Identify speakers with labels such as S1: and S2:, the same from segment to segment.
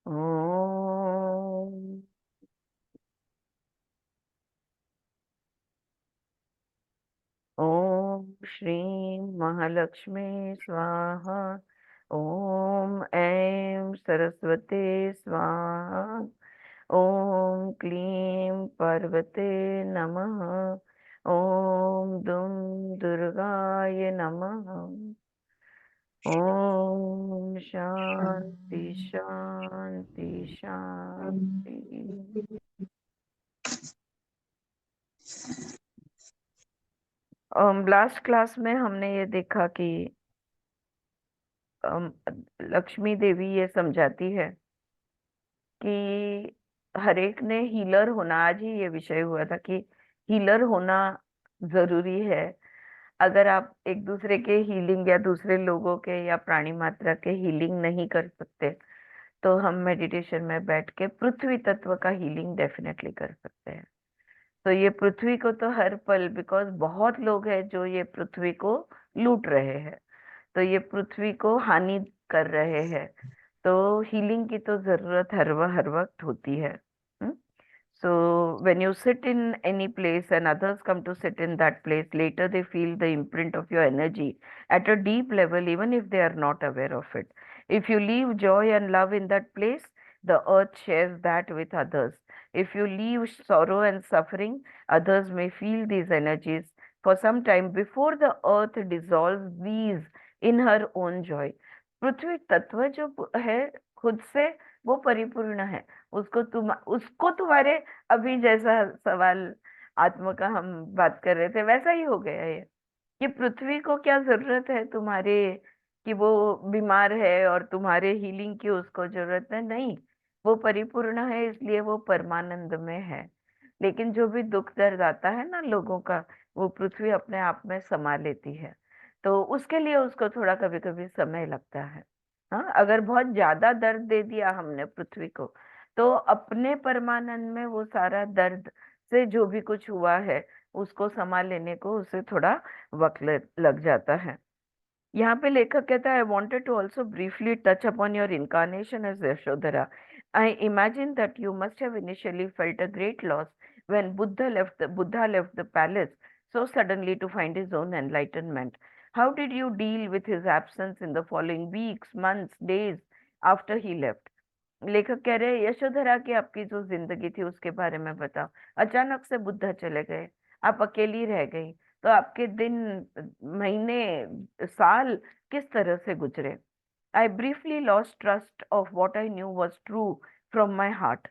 S1: ओम। ओम श्रीं महालक्ष्मी स्वाहा। ओम ऐं सरस्वती स्वाहा। ओम क्लीं पार्वते नमः। ओम दुम दुर्गाय नमः। ओम शांति शांति शांति। लास्ट क्लास में हमने ये देखा कि अम, लक्ष्मी देवी ये समझाती है कि हर एक ने हीलर होना, आज ही ये विषय हुआ था कि हीलर होना जरूरी है। अगर आप एक दूसरे के हीलिंग या दूसरे लोगों के या प्राणी मात्रा के हीलिंग नहीं कर सकते, तो हम मेडिटेशन में बैठ के पृथ्वी तत्व का हीलिंग डेफिनेटली कर सकते हैं। तो ये पृथ्वी को तो हर पल, बिकॉज बहुत लोग हैं जो ये पृथ्वी को लूट रहे हैं, तो ये पृथ्वी को हानि कर रहे हैं। तो हीलिंग की तो जरूरत हर वक्त होती है। सो when you sit in any place and others come to sit in that place, later they feel the imprint of your energy at a deep level, even if they are not aware of it. If you leave joy and love in that place, the earth shares that with others. If you leave sorrow and suffering, others may feel these energies for some time before the earth dissolves these in her own joy. पृथ्वी तत्व जो है खुद से वो परिपूर्ण है। उसको तुम्हारे अभी जैसा सवाल आत्मा का हम बात कर रहे थे वैसा ही हो गया है कि पृथ्वी को क्या जरूरत है तुम्हारे, कि वो बीमार है और तुम्हारे हीलिंग की उसको जरूरत है, नहीं। वो परिपूर्ण है, इसलिए वो परमानंद में है। लेकिन जो भी दुख दर्द आता है ना लोगों का, वो पृथ्वी अपने आप में समा लेती है। तो उसके लिए उसको थोड़ा कभी कभी समय लगता है। हाँ, अगर बहुत ज्यादा दर्द दे दिया हमने पृथ्वी को, तो अपने परमानंद में वो सारा दर्द से जो भी कुछ हुआ है उसको संभाल लेने को उसे थोड़ा वक्त लग जाता है। यहाँ पे लेखक कहता है, I wanted to also briefly touch upon your incarnation as Yashodhara. आई इमेजिन दैट यू मस्ट हैव इनिशियली फेल्ट अ ग्रेट लॉस when Buddha left the palace so suddenly to find his own enlightenment. How did you deal with his absence in the following weeks, months, days after he left? लेखक कह रहे हैं, यशोधरा की आपकी जो जिंदगी थी उसके बारे में बताओ। अचानक से बुद्धा चले गए, आप अकेली रह गई, तो आपके दिन, महीने, साल किस तरह से गुजरे? I briefly lost trust of what I knew was true from my heart.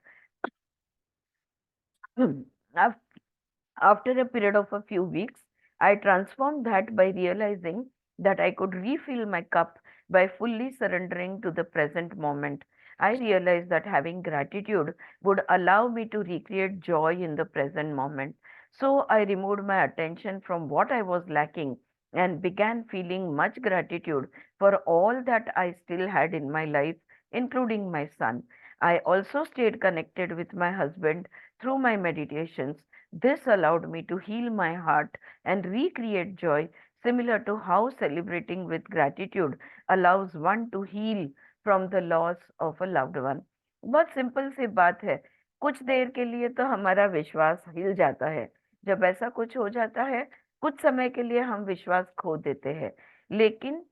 S1: After a period of a few weeks, I transformed that by realizing that I could refill my cup by fully surrendering to the present moment. I realized that having gratitude would allow me to recreate joy in the present moment. So I removed my attention from what I was lacking and began feeling much gratitude for all that I still had in my life, including my son. I also stayed connected with my husband through my meditations. This allowed me to heal my heart and recreate joy, similar to how celebrating with gratitude allows one to heal from the loss of a loved one. बहुत simple सी बात है। कुछ देर के लिए तो हमारा विश्वास हिल जाता है, जब ऐसा कुछ हो जाता है कुछ समय के लिए हम विश्वास खो देते हैं, लेकिन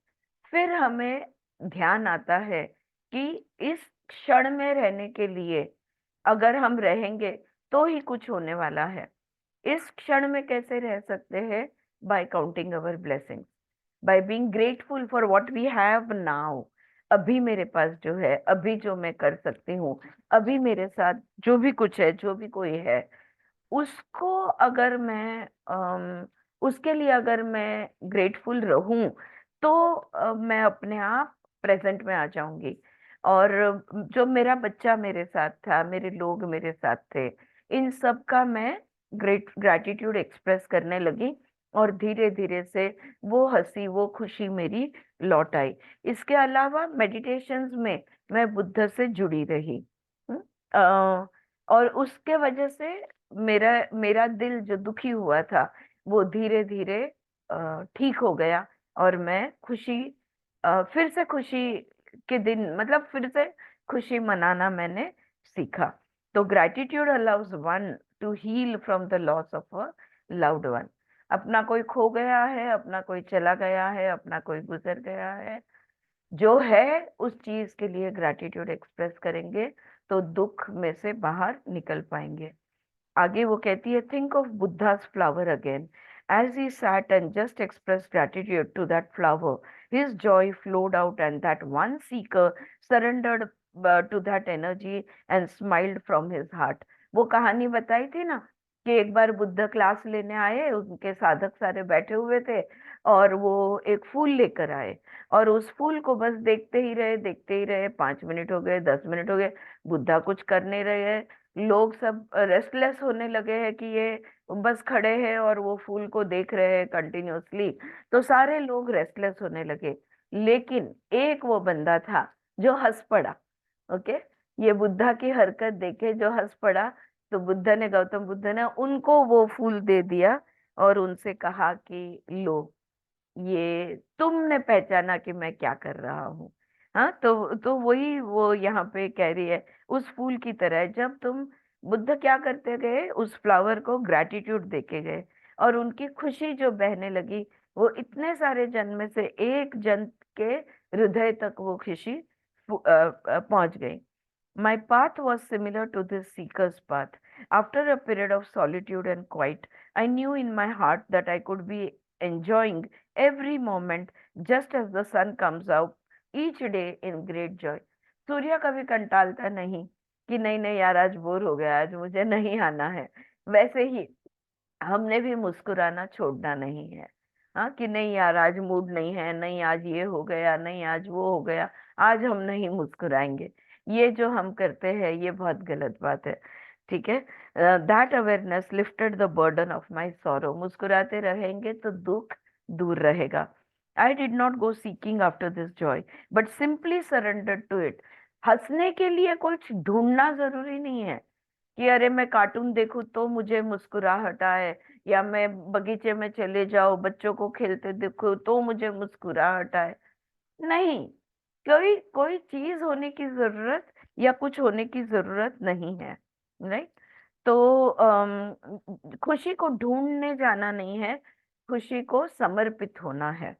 S1: फिर हमें ध्यान आता है कि इस क्षण में रहने के लिए अगर हम रहेंगे तो ही कुछ होने वाला है। इस क्षण में कैसे रह सकते हैं? By counting our blessings, by being grateful for what we have now. अभी मेरे पास जो है, अभी जो मैं कर सकती हूँ, अभी मेरे साथ जो भी कुछ है, जो भी कोई है, उसको अगर मैं उसके लिए अगर मैं ग्रेटफुल रहूं, तो मैं अपने आप प्रेजेंट में आ जाऊंगी। और जो मेरा बच्चा मेरे साथ था, मेरे लोग मेरे साथ थे, इन सब का मैं ग्रेटिट्यूड एक्सप्रेस करने लगी, और धीरे धीरे से वो हंसी वो खुशी मेरी लौट आई। इसके अलावा मेडिटेशंस में मैं बुद्ध से जुड़ी रही। हम्म, और उसके वजह से मेरा मेरा दिल जो दुखी हुआ था वो धीरे धीरे ठीक हो गया, और मैं खुशी, फिर से खुशी के दिन, मतलब फिर से खुशी मनाना मैंने सीखा। तो gratitude allows one to heal from the loss of a loved one. अपना कोई खो गया है, अपना कोई चला गया है, अपना कोई गुजर गया है, जो है उस चीज के लिए ग्रैटिट्यूड एक्सप्रेस करेंगे तो दुख में से बाहर निकल पाएंगे। आगे वो कहती है, think of Buddha's flower again, as he sat and just expressed gratitude to that flower, his joy flowed out and that one seeker surrendered to that energy and smiled from his heart। वो कहानी बताई थी ना कि एक बार Buddha class लेने आए, उनके साधक सारे बैठे हुए थे और वो एक फूल लेकर आए और उस फूल को बस देखते ही रहे, देखते ही रहे। 5 मिनट हो गए, 10 मिनट हो गए, बुद्धा कुछ कर नहीं रहे। लोग सब रेस्टलेस होने लगे हैं कि ये बस खड़े हैं और वो फूल को देख रहे हैं कंटिन्यूअसली। तो सारे लोग रेस्टलेस होने लगे, लेकिन एक वो बंदा था जो हंस पड़ा। ओके, ये बुद्धा की हरकत देखे जो हंस पड़ा। तो बुद्ध ने, गौतम बुद्ध ने उनको वो फूल दे दिया और उनसे कहा कि लो, ये तुमने पहचाना कि मैं क्या कर रहा हूँ। हाँ, तो वही वो यहाँ पे कह रही है, उस फूल की तरह जब तुम, बुद्ध क्या करते गए, उस फ्लावर को ग्रैटिट्यूड देके गए और उनकी खुशी जो बहने लगी, वो इतने सारे जन में से एक जन के हृदय तक वो खुशी पहुंच गई। My path was similar to this seeker's path. After a period of solitude and quiet, I knew in my heart that I could be enjoying every moment just as the sun comes out each day in great joy। सूर्य कभी कंटालता नहीं कि नहीं नहीं यार आज bore हो गया, आज मुझे नहीं आना है। वैसे ही हमने भी मुस्कुराना छोड़ना नहीं है। हाँ, कि नहीं यार आज मूड नहीं है, नहीं आज ये हो गया, नहीं आज वो हो गया, आज हम नहीं मुस्कुराएंगे। ये जो हम करते हैं ये बहुत गलत बात है। ठीक है, that awareness lifted the burden of my sorrow. मुस्कुराते रहेंगे तो दुख दूर रहेगा। I did not go seeking after this joy but simply surrender to it. हंसने के लिए कुछ ढूंढना जरूरी नहीं है कि अरे मैं कार्टून देखूं तो मुझे मुस्कुराहट आए, या मैं बगीचे में चले जाऊं बच्चों को खेलते देखूं तो मुझे मुस्कुराहट आए। नहीं, कोई कोई चीज होने की जरूरत या कुछ होने की जरूरत नहीं है। राइट। तो खुशी को ढूंढने जाना नहीं है, खुशी को समर्पित होना है।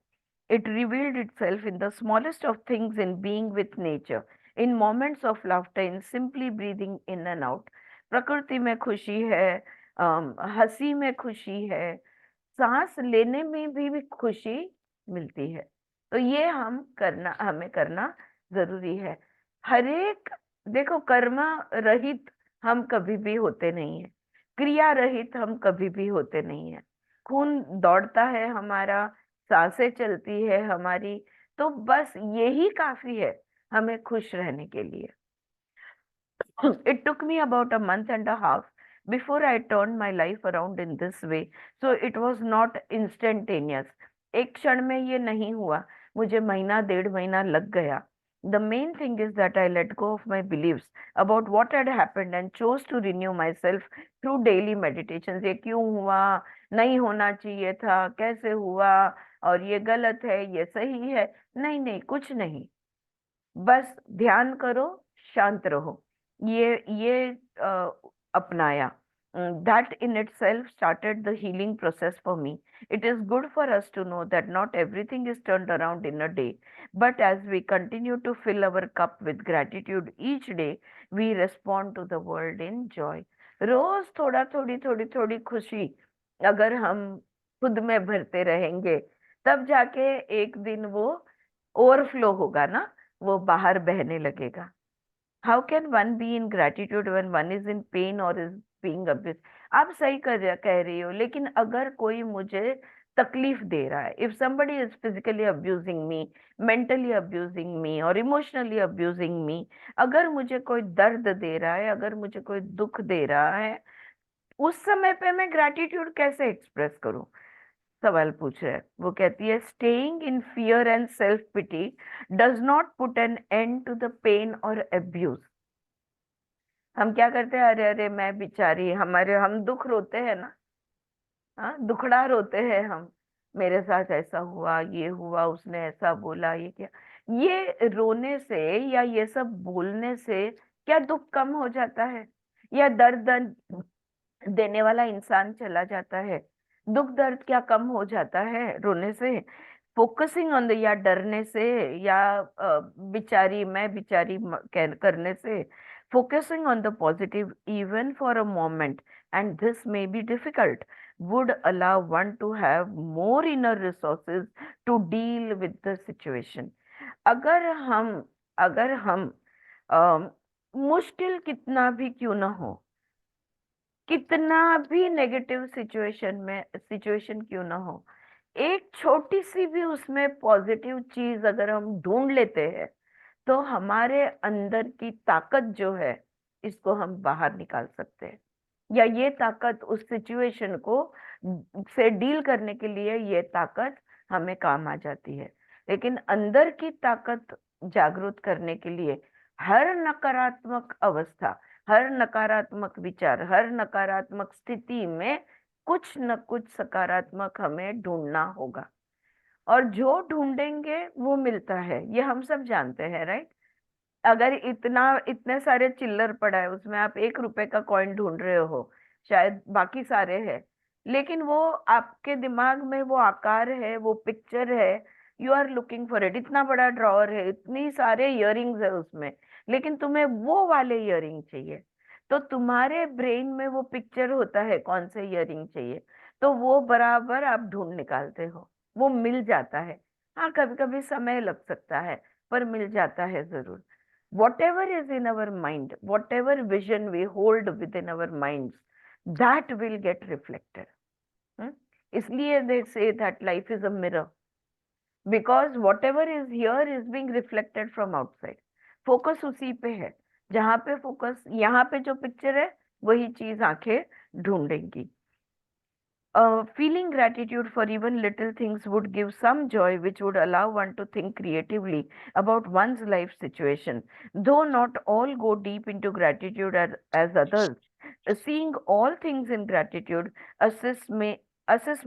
S1: It revealed itself in the smallest of things, in being with nature, in moments of laughter, in simply breathing in and out। प्रकृति में खुशी है, हंसी में खुशी है, सांस लेने में भी खुशी मिलती है। तो ये हमें करना जरूरी है। हर एक, देखो, कर्म रहित हम कभी भी होते नहीं है, क्रिया रहित हम कभी भी होते नहीं है। खून दौड़ता है हमारा, सांसें चलती है हमारी, तो बस यही काफी है हमें खुश रहने के लिए। It took me about a month and a half before I turned my life around in this way, so it was not instantaneous। एक क्षण में ये नहीं हुआ, मुझे महीना 1.5 महीना लग गया। The main thing is that I let go of my beliefs about what had happened and chose to renew myself through daily meditations। ये क्यों हुआ, नहीं होना चाहिए था, कैसे हुआ, और ये गलत है, ये सही है, नहीं नहीं, कुछ नहीं, बस ध्यान करो, शांत रहो। ये अपनाया। That in itself started the healing process for me। It is good for us to know that not everything is turned around in a day, but as we continue to fill our cup with gratitude each day, we respond to the world in joy। रोज थोड़ा थोड़ी थोड़ी थोड़ी खुशी अगर हम खुद में भरते रहेंगे, तब जाके एक दिन वो ओवरफ्लो होगा ना, वो बाहर बहने लगेगा। How can one be in gratitude when one is in pen और इज बीइंग अब्यूज। आप सही कह रही हो, लेकिन अगर कोई मुझे तकलीफ दे रहा है, if somebody is physically abusing me, mentally abusing me और इमोशनली अब्यूजिंग मी, अगर मुझे कोई दर्द दे रहा है, अगर मुझे कोई दुख दे रहा है, उस समय पे मैं ग्रेटिट्यूड कैसे एक्सप्रेस करूं? सवाल पूछ रहा है। वो कहती है, staying in fear and self pity does not put an end to the pain और अब्यूज। हम क्या करते हैं, अरे अरे मैं बेचारी, हमारे हम दुख रोते हैं ना, हाँ दुखड़ा रोते हैं हम, मेरे साथ ऐसा हुआ, ये हुआ, उसने ऐसा बोला, ये किया। ये रोने से या ये सब बोलने से क्या दुख कम हो जाता है, या दर्द देने वाला इंसान चला जाता है? दुख दर्द क्या कम हो जाता है रोने से? फोकसिंग ऑन द, या डरने से, या बिचारी मैं बिचारी करने से? Focusing on the positive even for a moment, and this may be difficult, would allow one to have more inner resources to deal with the situation. अगर हम अगर हम मुश्किल कितना भी क्यों ना हो, कितना भी नेगेटिव सिचुएशन क्यों ना हो, एक छोटी सी भी उसमें पॉजिटिव चीज अगर हम ढूंढ लेते हैं, तो हमारे अंदर की ताकत जो है, इसको हम बाहर निकाल सकते हैं। या ये ताकत उस सिचुएशन को से डील करने के लिए, ये ताकत हमें काम आ जाती है। लेकिन अंदर की ताकत जागृत करने के लिए हर नकारात्मक अवस्था, हर नकारात्मक विचार, हर नकारात्मक स्थिति में कुछ न कुछ सकारात्मक हमें ढूंढना होगा। और जो ढूंढेंगे वो मिलता है, ये हम सब जानते हैं, राइट? अगर इतने सारे चिल्लर पड़ा है, उसमें आप 1 रुपए का कॉइन ढूंढ रहे हो, शायद बाकी सारे हैं, लेकिन वो आपके दिमाग में वो आकार है, वो पिक्चर है, you are looking for it. इतना बड़ा ड्रॉअर है, इतनी सारे इयररिंग्स है उसमें, लेकिन तुम्हें वो वाले इयररिंग चाहिए, तो तुम्हारे ब्रेन में वो पिक्चर होता है कौन से इयररिंग चाहिए, तो वो बराबर आप ढूंढ निकालते हो, वो मिल जाता है। हाँ, कभी कभी समय लग सकता है, पर मिल जाता है जरूर। whatever is in our mind, whatever vision we hold within our minds, that will get reflected. hmm? इसलिए they say that life is a mirror, because whatever is here is being reflected from outside. Focus उसी पे है, जहां पे focus, यहाँ पे जो picture है वही चीज आंखें ढूंढेंगी। Feeling gratitude for even little things would give some joy, which would allow one to think creatively about one's life situation. Though not all go deep into gratitude as others, seeing all things in gratitude assist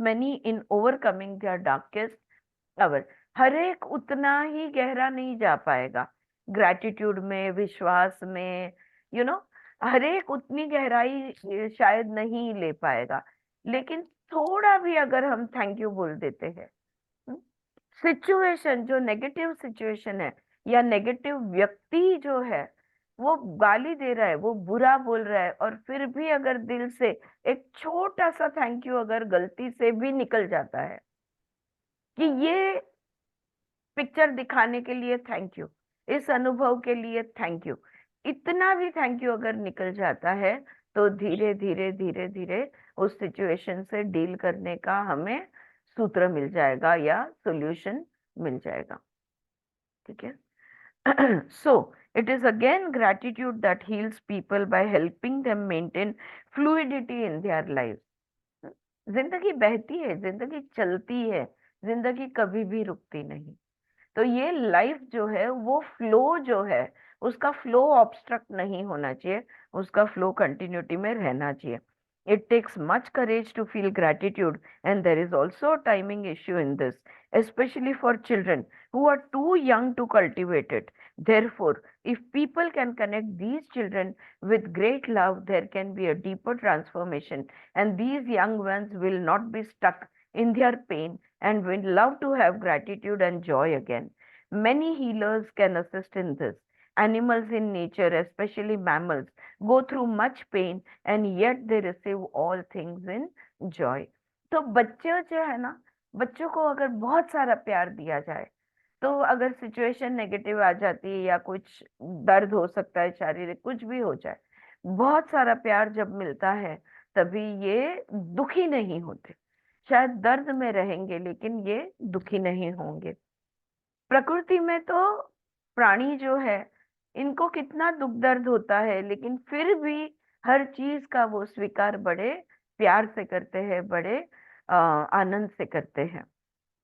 S1: many in overcoming their darkest hour. हर एक उतना ही गहरा नहीं जा पाएगा gratitude में, विश्वास में, हर एक उतनी गहराई शायद नहीं ले पाएगा। लेकिन थोड़ा भी अगर हम थैंक यू बोल देते हैं, सिचुएशन जो नेगेटिव सिचुएशन है, या नेगेटिव व्यक्ति जो है, वो गाली दे रहा है, वो बुरा बोल रहा है, और फिर भी अगर दिल से एक छोटा सा थैंक यू अगर गलती से भी निकल जाता है, कि ये पिक्चर दिखाने के लिए थैंक यू, इस अनुभव के लिए थैंक यू, इतना भी थैंक यू अगर निकल जाता है, तो धीरे धीरे धीरे धीरे उस सिचुएशन से डील करने का हमें सूत्र मिल जाएगा, या सॉल्यूशन मिल जाएगा। ठीक है? So it is again gratitude that heals people by helping them maintain fluidity in their lives. जिंदगी बहती है, जिंदगी चलती है, जिंदगी कभी भी रुकती नहीं। तो ये लाइफ जो है, वो फ्लो जो है, उसका फ्लो ऑब्स्ट्रक्ट नहीं होना चाहिए, उसका फ्लो कंटिन्यूटी में रहना चाहिए। It takes much courage to feel gratitude, and there is also timing issue in this, especially for children who are too young to cultivate it. Therefore, if people can connect these children with great love, there can be a deeper transformation, and these young ones will not be stuck in their pain and will love to have gratitude and joy again. Many healers can assist in this. Animals in nature, especially mammals, go through much pain and yet they receive all things in joy. तो बच्चे जो है ना, बच्चों को अगर बहुत सारा प्यार दिया जाए, तो अगर सिचुएशन नेगेटिव आ जाती है, या कुछ दर्द हो सकता है शारीरिक, कुछ भी हो जाए, बहुत सारा प्यार जब मिलता है, तभी ये दुखी नहीं होते। शायद दर्द में रहेंगे, लेकिन ये दुखी नहीं होंगे। प्रकृति में तो प्राणी जो है, इनको कितना दुख दर्द होता है, लेकिन फिर भी हर चीज का वो स्वीकार बड़े प्यार से करते हैं, बड़े आनंद से करते हैं।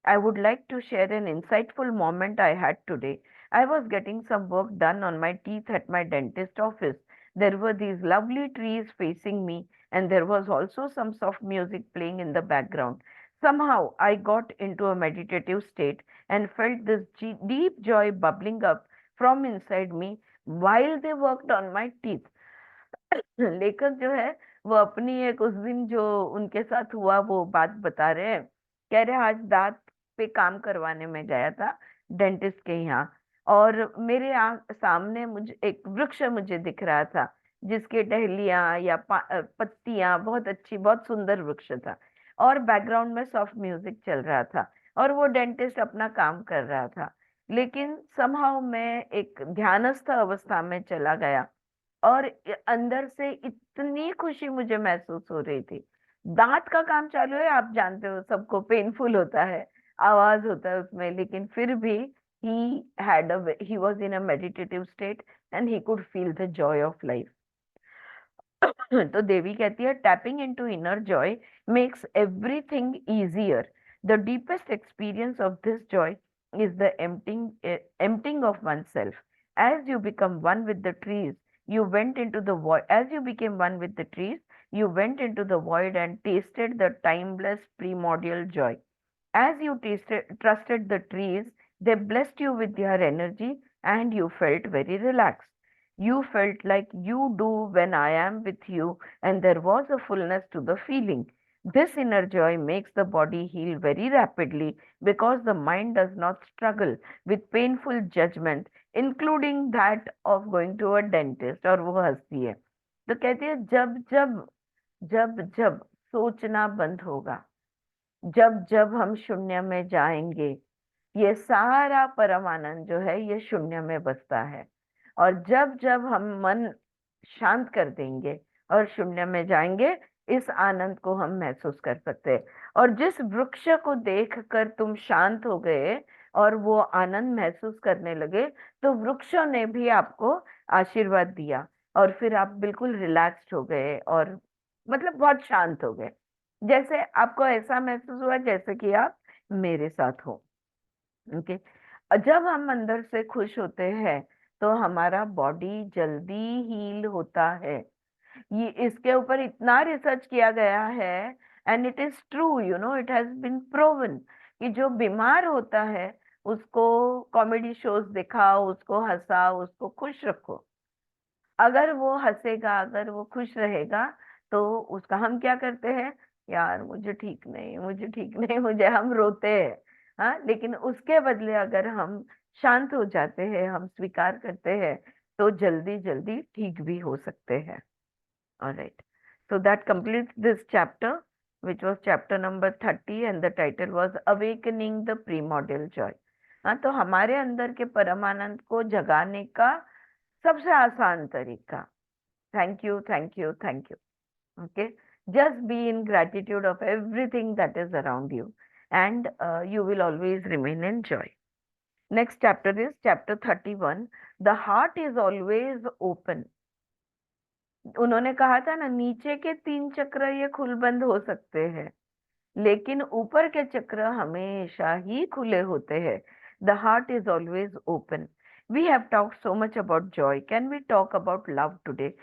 S1: I would like to share an insightful moment I had today. I was getting some work done on my teeth at my dentist office. There were these lovely trees facing me, and there was also some soft music playing in the background. Somehow I got into a meditative state and felt this deep joy bubbling up from inside me while they worked on my teeth. लेखक जो है वो अपनी एक उस दिन जो उनके साथ हुआ वो बात बता रहे हैं। कह रहे आज दांत पे काम करवाने में गया था डेंटिस्ट के यहाँ, और मेरे सामने मुझे एक वृक्ष मुझे दिख रहा था जिसके टहनियाँ या पत्तियां बहुत अच्छी, बहुत सुंदर वृक्ष था, और बैकग्राउंड में सॉफ्ट म्यूजिक चल रहा था, और वो डेंटिस्ट अपना काम कर रहा था। लेकिन समहाउ मैं एक ध्यानस्थ अवस्था में चला गया, और अंदर से इतनी खुशी मुझे महसूस हो रही थी। दांत का काम चालू है, आप जानते हो सबको पेनफुल होता है, आवाज होता है उसमें, लेकिन फिर भी he was in a meditative state and he could feel the joy of life. तो देवी कहती है tapping into inner Joy makes everything easier. The deepest experience of this Joy is the emptying of oneself. As you become one with the trees, you went into the void. As you became one with the trees, you went into the void and tasted the timeless primordial joy. As you trusted the trees, they blessed you with their energy and you felt very relaxed. You felt like you do when I am with you, and there was a fullness to the feeling. This inner joy makes the body heal very rapidly because the mind does not struggle with painful judgment, including that of going to a dentist। और वो हंसती है तो कहती है जब जब जब जब सोचना बंद होगा, जब जब हम शून्य में जाएंगे, ये सारा परम आनंद जो है ये शून्य में बसता है। और जब जब हम मन शांत कर देंगे और शून्य में जाएंगे, इस आनंद को हम महसूस कर सकते हैं। और जिस वृक्ष को देखकर तुम शांत हो गए और वो आनंद महसूस करने लगे, तो वृक्षों ने भी आपको आशीर्वाद दिया, और फिर आप बिल्कुल रिलैक्स्ड हो गए और मतलब बहुत शांत हो गए। जैसे आपको ऐसा महसूस हुआ जैसे कि आप मेरे साथ हो। ओके। जब हम अंदर से खुश होते हैं तो हमारा बॉडी जल्दी हील होता है। ये इसके ऊपर इतना रिसर्च किया गया है, and it is true, you know, it has been proven कि जो बीमार होता है उसको कॉमेडी शोज दिखाओ, उसको हंसाओ, उसको खुश रखो। अगर वो हंसेगा, अगर वो खुश रहेगा, तो उसका हम क्या करते हैं, यार मुझे ठीक नहीं, मुझे ठीक नहीं, मुझे, हम रोते हैं। हाँ, लेकिन उसके बदले अगर हम शांत हो जाते हैं, हम स्वीकार करते हैं, तो जल्दी जल्दी ठीक भी हो सकते हैं। Alright, so that completes this chapter, which was chapter number 30, and the title was awakening the primordial joy। हाँ, तो हमारे अंदर के परमानंद को जगाने का सबसे आसान तरीका, thank you thank you thank you. Okay, just be in gratitude of everything that is around you, and you will always remain in joy। Next chapter is chapter 31, the heart is always open। उन्होंने कहा था ना, नीचे के 3 चक्र ये खुल बंद हो सकते हैं, लेकिन ऊपर के चक्र हमेशा ही खुले होते हैं। The heart is always open. We have talk so much about joy, can we talk about love today.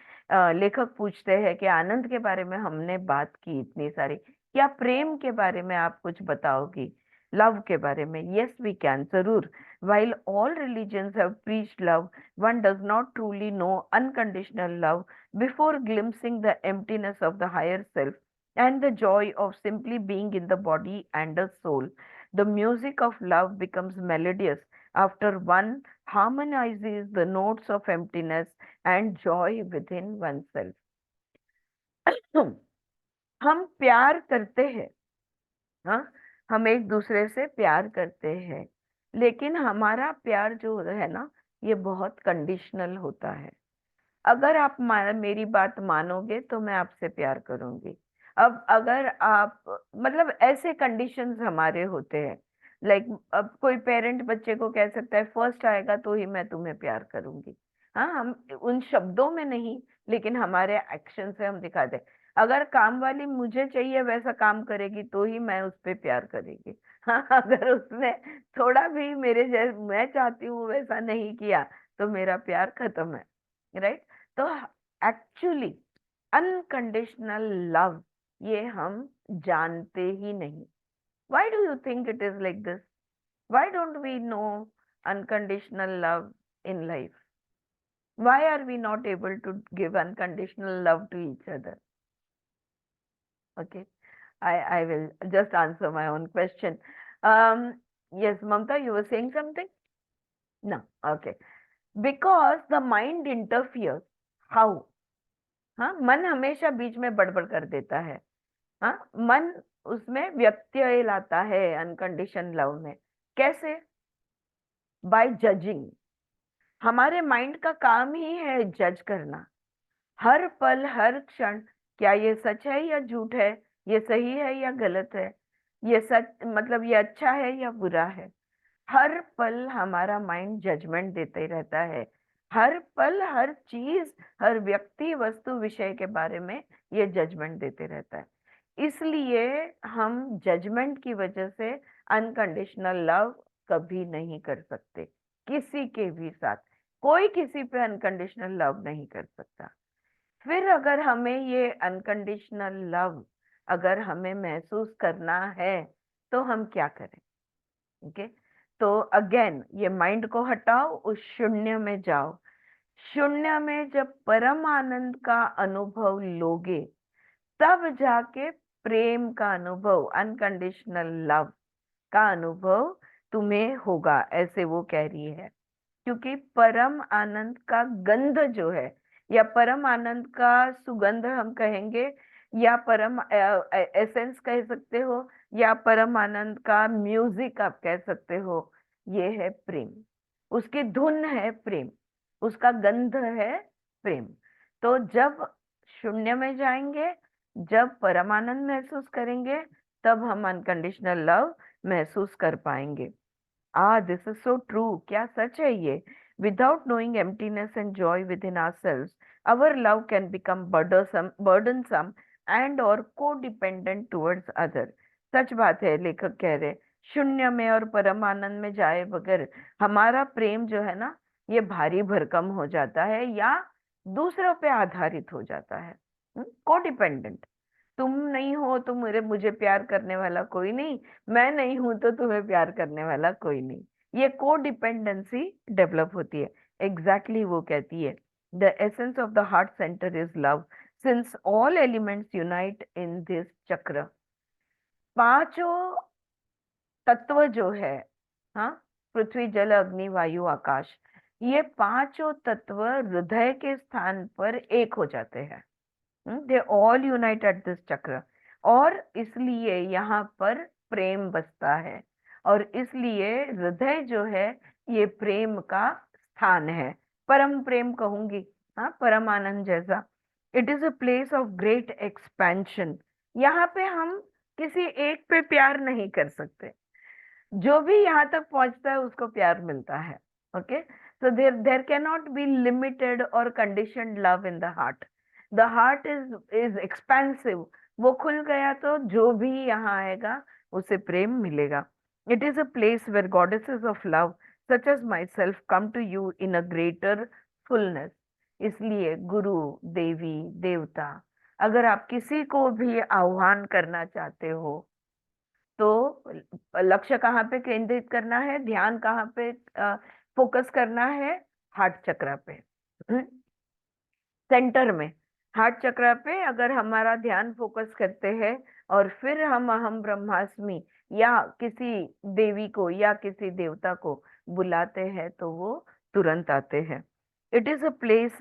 S1: लेखक पूछते हैं कि आनंद के बारे में हमने बात की इतनी सारी, क्या प्रेम के बारे में आप कुछ बताओगी, लव के बारे में? यस वी कैन, जरूर। while all religions have preached love, one does not truly know unconditional love before glimpsing the emptiness of the higher self and the joy of simply being in the body and the soul. The music of love becomes melodious after one harmonizes the notes of emptiness and joy within oneself। हम प्यार करते हैं, हाँ, हम एक दूसरे से प्यार करते हैं, लेकिन हमारा प्यार जो है ना, ये बहुत कंडीशनल होता है। अगर आप मेरी बात मानोगे तो मैं आपसे प्यार करूंगी। अब अगर आप, मतलब ऐसे कंडीशंस हमारे होते हैं, लाइक अब कोई पेरेंट बच्चे को कह सकता है फर्स्ट आएगा तो ही मैं तुम्हें प्यार करूंगी। हाँ, हम उन शब्दों में नहीं, लेकिन हमारे एक्शन से हम दिखाते हैं। अगर काम वाली मुझे चाहिए वैसा काम करेगी तो ही मैं उस पर प्यार करेगी। हाँ, अगर उसने थोड़ा भी मेरे जैसे मैं चाहती हूँ वैसा नहीं किया तो मेरा प्यार खत्म है। राइट? तो एक्चुअली अनकंडीशनल लव ये हम जानते ही नहीं। Why do you think it is like this? Why don't we know unconditional love in life? Why are we not able to give unconditional love to each other? Okay, I will just answer my own question. Yes, Mamta, you were saying something? No, okay. Because the mind interferes. How? हाँ, मन हमेशा बीच में बड़बड़ कर देता है। हाँ, मन उसमें व्यत्यय लाता है अनकंडीशन लव में। कैसे? Bye judging. हमारे माइंड का काम ही है जज करना, हर पल हर क्षण। क्या ये सच है या झूठ है, ये सही है या गलत है, ये सच मतलब ये अच्छा है या बुरा है। हर पल हमारा माइंड जजमेंट देते रहता है, हर पल हर चीज, हर व्यक्ति वस्तु विषय के बारे में ये जजमेंट देते रहता है। इसलिए हम जजमेंट की वजह से अनकंडीशनल लव कभी नहीं कर सकते, किसी के भी साथ। कोई किसी पे अनकंडीशनल लव नहीं कर सकता। फिर अगर हमें ये अनकंडीशनल लव अगर हमें महसूस करना है तो हम क्या करें? ओके, तो अगेन ये माइंड को हटाओ, उस शून्य में जाओ। शून्य में जब परम आनंद का अनुभव लोगे, तब जाके प्रेम का अनुभव, अनकंडीशनल लव का अनुभव तुम्हें होगा, ऐसे वो कह रही है। क्योंकि परम आनंद का गंध जो है, या परम आनंद का सुगंध हम कहेंगे, या परम एसेंस कह सकते हो, या परम आनंद का म्यूजिक आप कह सकते हो, ये है प्रेम। उसकी धुन है प्रेम, उसका गंध है प्रेम। तो जब शून्य में जाएंगे, जब परमानंद महसूस करेंगे, तब हम अनकंडीशनल लव महसूस कर पाएंगे। This is so true. क्या सच है ये? Without knowing emptiness and Joy with in ourselves, our love can become burdensome and और को डिपेंडेंट टुवर्ड्स अदर। सच बात है, लेखक कह रहे, शून्य में और परम आनंद में जाए बगैर हमारा प्रेम जो है ना, ये भारी भरकम हो जाता है, या दूसरों पे आधारित हो जाता है। को डिपेंडेंट। तुम नहीं हो तो मुझे प्यार करने वाला कोई नहीं, मैं नहीं हूं तो तुम्हें प्यार करने वाला कोई नहीं। ये को डिपेंडेंसी डेवलप होती है। एग्जैक्टली वो कहती है, the essence of the heart centre is love, since all elements unite in this चक्र। पांचों तत्व जो है, हाँ, पृथ्वी जल अग्नि वायु आकाश, ये पांचों तत्व हृदय के स्थान पर एक हो जाते हैं। They all unite at this चक्र। और इसलिए यहाँ पर प्रेम बसता है, और इसलिए हृदय जो है ये प्रेम का स्थान है। परम प्रेम कहूंगी, हाँ, परम आनंद जैसा। It is a place of great expansion. यहाँ पे हम किसी एक पे प्यार नहीं कर सकते, जो भी यहाँ तक पहुंचता है उसको प्यार मिलता है। Okay, so there cannot be limited or conditioned love in the heart. The heart is expansive. वो खुल गया तो जो भी यहाँ आएगा उसे प्रेम मिलेगा। It is a place where goddesses of love such as myself come to you in a greater fullness. इसलिए गुरु, देवी, देवता, अगर आप किसी को भी आह्वान करना चाहते हो तो लक्ष्य कहाँ पे केंद्रित करना है, ध्यान कहाँ पे फोकस करना है? हार्ट चक्र पे, सेंटर में। हार्ट चक्र पे अगर हमारा ध्यान फोकस करते हैं, और फिर हम अहम ब्रह्मास्मि या किसी देवी को या किसी देवता को बुलाते हैं, तो वो तुरंत आते हैं। It is a place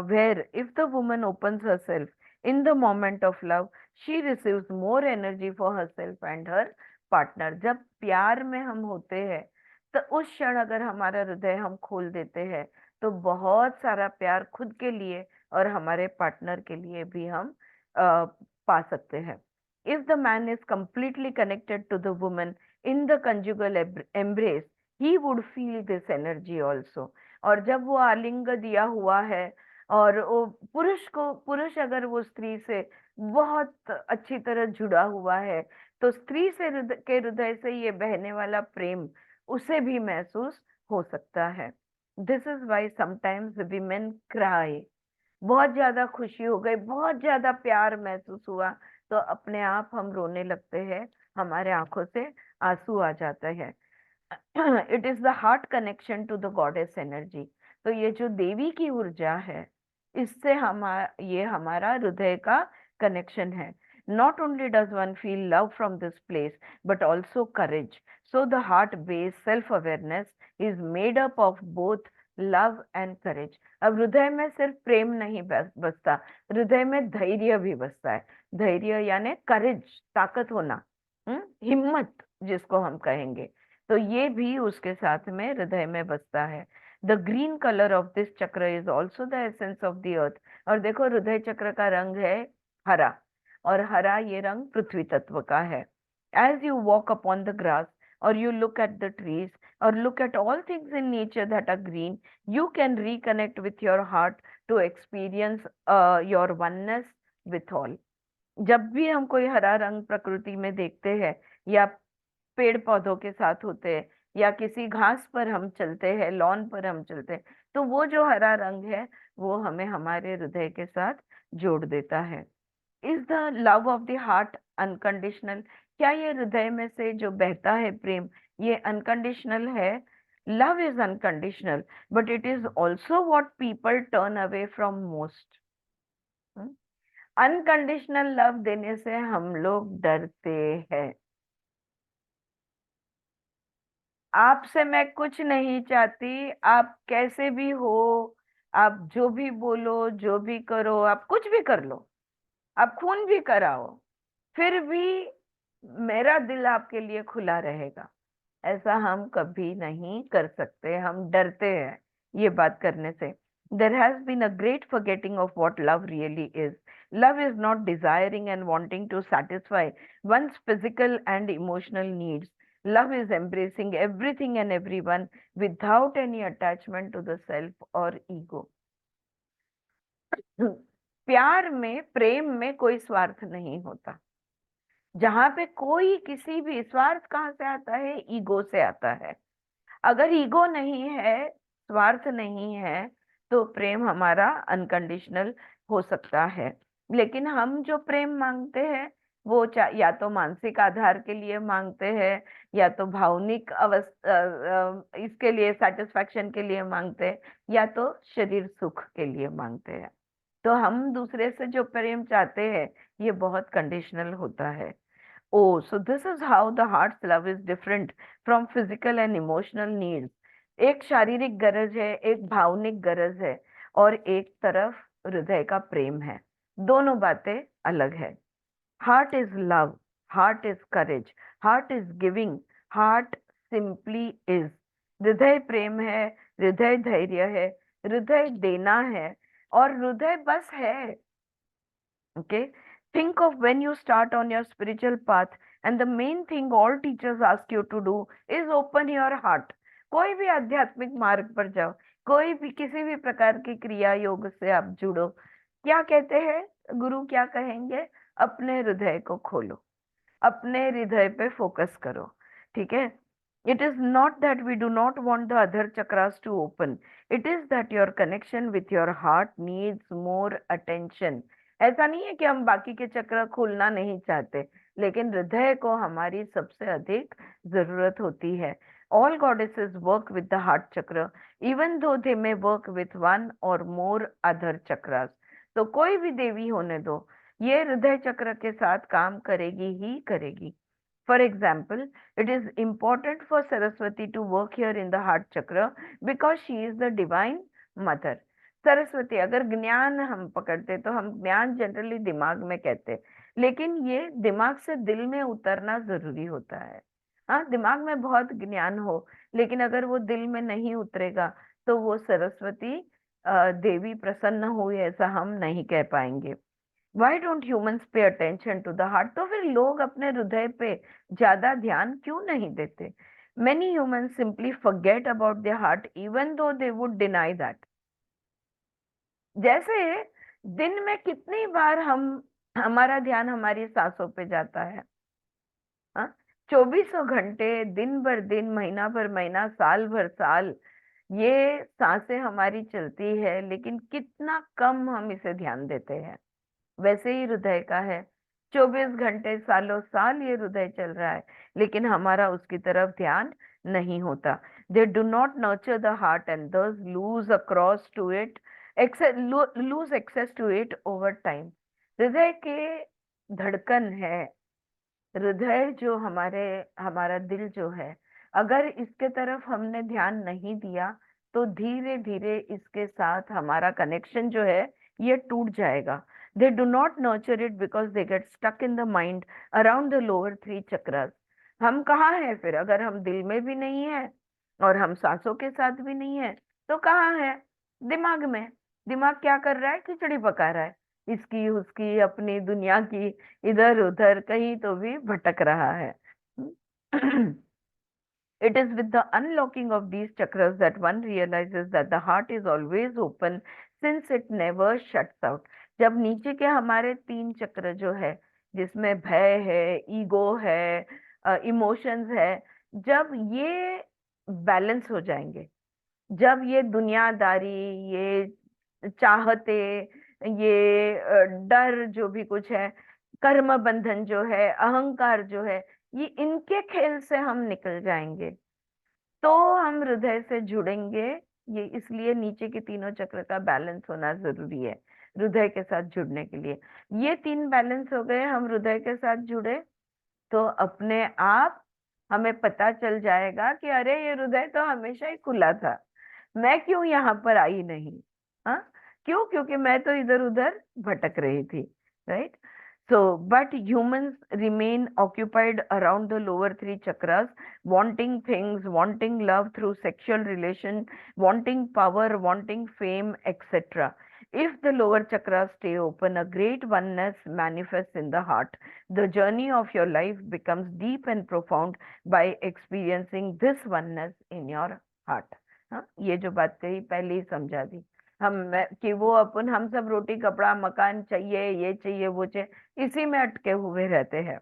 S1: where if the woman opens herself in the moment of love, she receives more energy for herself and her partner। जब प्यार में हम होते हैं, तो उस क्षण अगर हमारा हृदय हम खोल देते हैं, तो बहुत सारा प्यार खुद के लिए और हमारे पार्टनर के लिए भी हम पा सकते हैं। If the man is completely connected to the woman in the conjugal embrace, he would feel this energy also. और जब वो आलिंग दिया हुआ है, और वो पुरुष अगर वो स्त्री से बहुत अच्छी तरह जुड़ा हुआ है, तो स्त्री से के हृदय से ये बहने वाला प्रेम उसे भी महसूस हो सकता है। This is why sometimes women cry. बहुत ज्यादा खुशी हो गई, बहुत ज्यादा प्यार महसूस हुआ, तो अपने आप हम रोने लगते हैं, हमारे आंखों से आंसू आ जाते हैं। It is the heart connection to the goddess energy. तो ये जो देवी की ऊर्जा है, इससे ये हमारा हृदय का कनेक्शन है। Not only does one feel love from this place, but also courage. So the heart based self awareness is made up of both love and courage. अब हृदय में सिर्फ प्रेम नहीं बसता, हृदय में धैर्य भी बसता है। धैर्य यानी करेज, ताकत होना, हिम्मत जिसको हम कहेंगे। तो ये भी उसके साथ में हृदय में बसता है। The green colour of this chakra is also the essence of the earth. और देखो, हृदय चक्र का रंग है हरा, और हरा ये रंग पृथ्वी तत्व का है। As you walk upon the grass, और you look at the trees, or look at all things in nature that are green, you can reconnect with your heart to experience your oneness with all. जब भी हम कोई हरा रंग प्रकृति में देखते हैं, या पेड़ पौधों के साथ होते हैं, या किसी घास पर हम चलते हैं, लॉन पर हम चलते हैं, तो वो जो हरा रंग है वो हमें हमारे हृदय के साथ जोड़ देता है। Is the love of the heart unconditional? क्या ये हृदय में से जो बहता है प्रेम, ये अनकंडीशनल है? Love is unconditional, but it is also what people turn away from most. Unconditional love देने से हम लोग डरते हैं। आपसे मैं कुछ नहीं चाहती, आप कैसे भी हो, आप जो भी बोलो, जो भी करो, आप कुछ भी कर लो, आप खून भी कराओ, फिर भी मेरा दिल आपके लिए खुला रहेगा। ऐसा हम कभी नहीं कर सकते, हम डरते हैं ये बात करने से। There has been a great forgetting of what love really is. Love is not desiring and wanting to satisfy one's physical and emotional needs. Love is embracing everything and everyone without any attachment to the self or ego. प्यार में, प्रेम में कोई स्वार्थ नहीं होता। जहां पे कोई किसी भी, स्वार्थ कहाँ से आता है? ईगो से आता है। अगर ईगो नहीं है, स्वार्थ नहीं है, तो प्रेम हमारा अनकंडीशनल हो सकता है। लेकिन हम जो प्रेम मांगते हैं वो या तो मानसिक आधार के लिए मांगते हैं, या तो भावनिक अवस्था इसके लिए, सेटिस्फेक्शन के लिए मांगते हैं, या तो शरीर सुख के लिए मांगते हैं। तो हम दूसरे से जो प्रेम चाहते हैं ये बहुत कंडीशनल होता है। Oh, so this is how the heart's love is different from physical and emotional needs. एक शारीरिक गरज है, एक भावनिक गरज है, और एक तरफ हृदय का प्रेम है। दोनों बातें अलग है। Heart is love, heart is courage, heart is giving, heart simply is. हृदय प्रेम है, हृदय धैर्य है, हृदय देना है, और हृदय बस है। Okay, think of when you start on your spiritual path, and the main thing all teachers ask you to do is open your heart. कोई भी आध्यात्मिक मार्ग पर जाओ, कोई भी किसी भी प्रकार की क्रिया योग से आप जुड़ो, क्या कहते हैं गुरु, क्या कहेंगे? अपने हृदय को खोलो, अपने हृदय पे फोकस करो। ठीक है? It is not that we do not want the other chakras to open, it is that your connection with your heart needs more attention. ऐसा नहीं है कि हम बाकी के चक्र खोलना नहीं चाहते, लेकिन हृदय को हमारी सबसे अधिक जरूरत होती है। All goddesses work with the heart chakra, even though they may work with one or more other chakras. तो कोई भी देवी होने दो, ये हृदय चक्र के साथ काम करेगी ही करेगी। For example, it is important for Saraswati to work here in the heart chakra because she is the divine mother. Saraswati, अगर ज्ञान हम पकड़ते तो हम ज्ञान जनरली दिमाग में कहते हैं, लेकिन ये दिमाग से दिल में उतरना जरूरी होता है। हाँ, दिमाग में बहुत ज्ञान हो, लेकिन अगर वो दिल में नहीं उतरेगा तो वो सरस्वती देवी प्रसन्न हुई ऐसा हम नहीं कह पाएंगे। Why don't humans pay attention to the heart? तो फिर लोग अपने हृदय पे ज्यादा ध्यान क्यों नहीं देते? Many humans simply forget about their heart even though they would deny that. जैसे दिन में कितनी बार हम, हमारा ध्यान हमारी सांसों पे जाता है? हाँ, 2400 घंटे, दिन भर दिन, महीना भर महीना, साल भर साल, ये सांसें हमारी चलती है, लेकिन कितना कम हम इसे ध्यान देते हैं। वैसे ही हृदय का है। 24 घंटे सालों साल ये हृदय चल रहा है, लेकिन हमारा उसकी तरफ ध्यान नहीं होता। They do not nurture the heart and thus lose across to it, lose access to it over time. हृदय के धड़कन है, हृदय जो हमारा दिल जो है, अगर इसके तरफ हमने ध्यान नहीं दिया तो धीरे धीरे इसके साथ हमारा कनेक्शन जो है ये टूट जाएगा। They do not nurture it because they get stuck in the mind around the lower three chakras. हम कहाँ हैं फिर? अगर हम दिल में भी नहीं है और हम सांसों के साथ भी नहीं है तो कहाँ है? दिमाग में। दिमाग क्या कर रहा है? खिचड़ी पका रहा है, इसकी उसकी अपनी दुनिया की, इधर उधर कहीं तो भी भटक रहा है। It is with the unlocking of these chakras that one realizes that the heart is always open since it never shuts out. जब नीचे के हमारे 3 चक्र जो है, जिसमें भय है, ईगो है, इमोशंस है, जब ये बैलेंस हो जाएंगे, जब ये दुनियादारी, ये चाहते, ये डर जो भी कुछ है, कर्म बंधन जो है, अहंकार जो है, ये इनके खेल से हम निकल जाएंगे तो हम हृदय से जुड़ेंगे। ये इसलिए नीचे के तीनों चक्र का बैलेंस होना जरूरी है हृदय के साथ जुड़ने के लिए। ये 3 बैलेंस हो गए, हम हृदय के साथ जुड़े तो अपने आप हमें पता चल जाएगा कि अरे ये हृदय तो हमेशा ही खुला था, मैं क्यों यहाँ पर आई नहीं? हाँ, क्यों? क्योंकि मैं तो इधर उधर भटक रही थी, right? So, but humans remain occupied around the lower 3 chakras, wanting things, wanting love through sexual relation, wanting power, wanting fame, etc. If the lower chakras stay open, a great oneness manifests in the heart. The journey of your life becomes deep and profound by experiencing this oneness in your heart. हाँ, ये जो बात कही पहले ही समझा दी कि वो अपन, हम सब रोटी कपड़ा मकान चाहिए, ये चाहिए वो चाहिए, इसी में अटके हुए रहते हैं।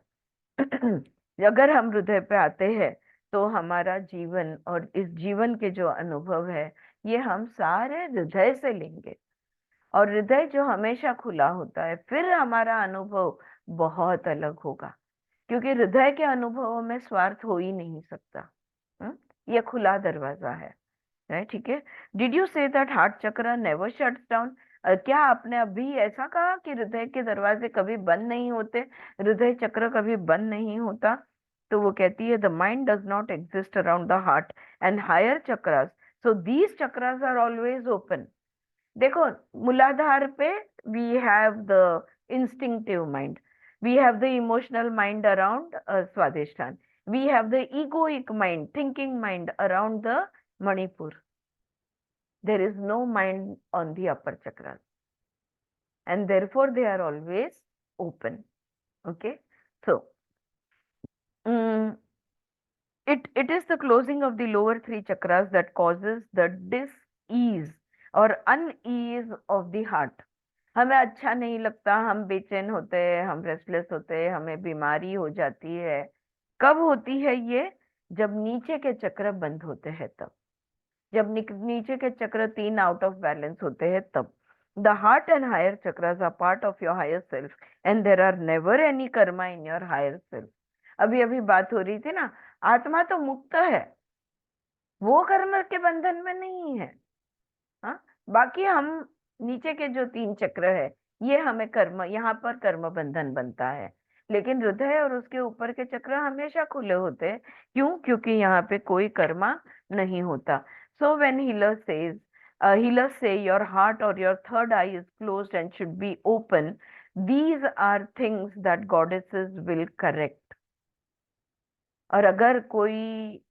S1: अगर हम हृदय पे आते हैं तो हमारा जीवन और इस जीवन के जो अनुभव है ये हम सारे हृदय से लेंगे, और हृदय जो हमेशा खुला होता है, फिर हमारा अनुभव बहुत अलग होगा, क्योंकि हृदय के अनुभवों में स्वार्थ हो ही नहीं सकता। ये खुला दरवाजा है, ठीक है। Did you say that heart चक्र नेवर शट्स डाउन? क्या आपने अभी ऐसा कहा कि हृदय के दरवाजे कभी बंद नहीं होते, हृदय चक्र कभी बंद नहीं होता? तो वो कहती है the mind does not exist around the heart and higher chakras, so these chakras are always open. देखो, मूलाधार पे we have the instinctive mind, we have the emotional mind around Swadhisthana, we have the egoic mind, thinking mind around the Manipur. There is no mind on the upper chakras, and therefore they are always open. Okay, so it is the closing of the lower 3 chakras that causes the dis-ease or unease of the heart. हमें अच्छा नहीं लगता, हम बेचैन होते हैं, हम restless होते हैं, हमें बीमारी हो जाती है। कब होती है ये? जब नीचे के चक्र बंद होते हैं तब, जब नीचे के चक्र 3 आउट ऑफ बैलेंस होते हैं तब। The heart and higher chakras are part of your higher self and there are never any karma in your higher self. अभी अभी बात हो रही थी ना, आत्मा तो मुक्त है, वो कर्म के बंधन में नहीं है। हाँ, बाकी हम नीचे के जो 3 चक्र है ये हमें कर्म, यहाँ पर कर्म बंधन बनता है, लेकिन हृदय और उसके ऊपर के चक्र हमेशा खुले होते हैं। क्यों? क्योंकि यहाँ पे कोई कर्मा नहीं होता। So when healers say your heart or your third eye is closed and should be open, these are things that goddesses will correct. और अगर कोई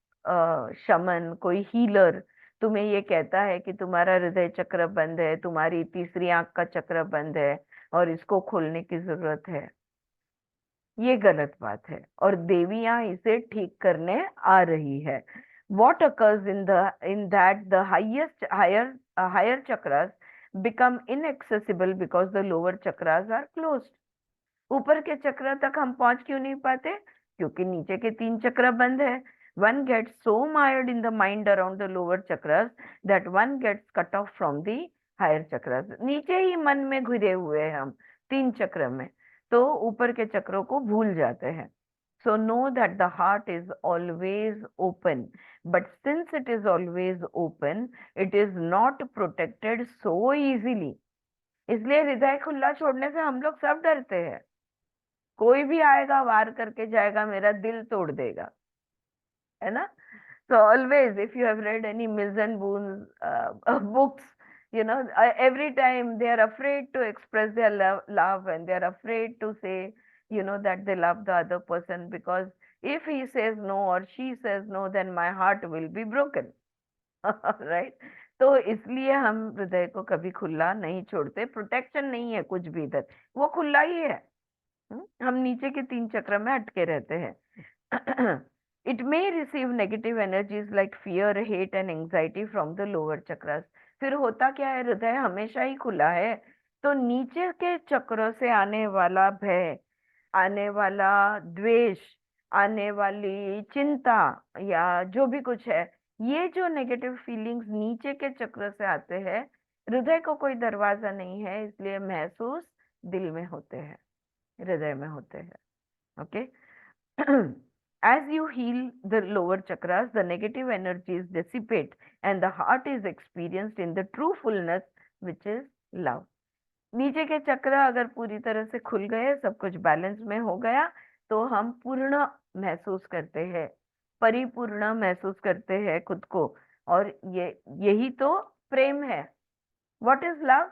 S1: शमन, कोई हीलर तुम्हें ये कहता है कि तुम्हारा हृदय चक्र बंद है, तुम्हारी तीसरी आंख का चक्र बंद है और इसको खोलने की जरूरत है, ये गलत बात है, और देवियां इसे ठीक करने आ रही है। What occurs in that the higher chakras become inaccessible because the lower chakras are closed. ऊपर के चक्र तक हम पहुंच क्यों नहीं पाते? क्योंकि नीचे के 3 चक्र बंद है। One gets so mired in the mind around the lower chakras that one gets cut off from the higher chakras. नीचे ही मन में घिरे हुए हैं हम 3 चक्र में, तो ऊपर के चक्रों को भूल जाते हैं. So know that the heart is always open, but since it is always open, it is not protected so easily. इसलिए हृदय खुला छोड़ने से हम लोग सब डरते हैं. कोई भी आएगा वार करके जाएगा, मेरा दिल तोड़ देगा, है ना. So always, if you have read any Mills and Boons books, every time they are afraid to express their love, and they are afraid to say, that they love the other person, because if he says no or she says no, then my heart will be broken. Right? तो इसलिए हम हृदय को कभी खुला नहीं छोड़ते. Protection नहीं है कुछ भी इधर, वो खुला ही है. हम नीचे के 3 चक्र में अटके रहते हैं. It may receive negative energies like fear, hate and anxiety from the lower chakras. फिर होता क्या है, हृदय हमेशा ही खुला है, तो नीचे के चक्रों से आने वाला भय, आने वाला द्वेष, आने वाली चिंता, या जो भी कुछ है, ये जो नेगेटिव फीलिंग्स नीचे के चक्र से आते हैं, हृदय को कोई दरवाजा नहीं है, इसलिए महसूस दिल में होते हैं, हृदय में होते हैं. Okay. As you heal the lower chakras, the negative energies dissipate and the heart is experienced in the true fullness, which is love. नीचे के चक्र अगर पूरी तरह से खुल गए, सब कुछ बैलेंस में हो गया, तो हम पूर्ण महसूस करते हैं, परिपूर्ण महसूस करते हैं खुद को. और यही तो प्रेम है. What is love?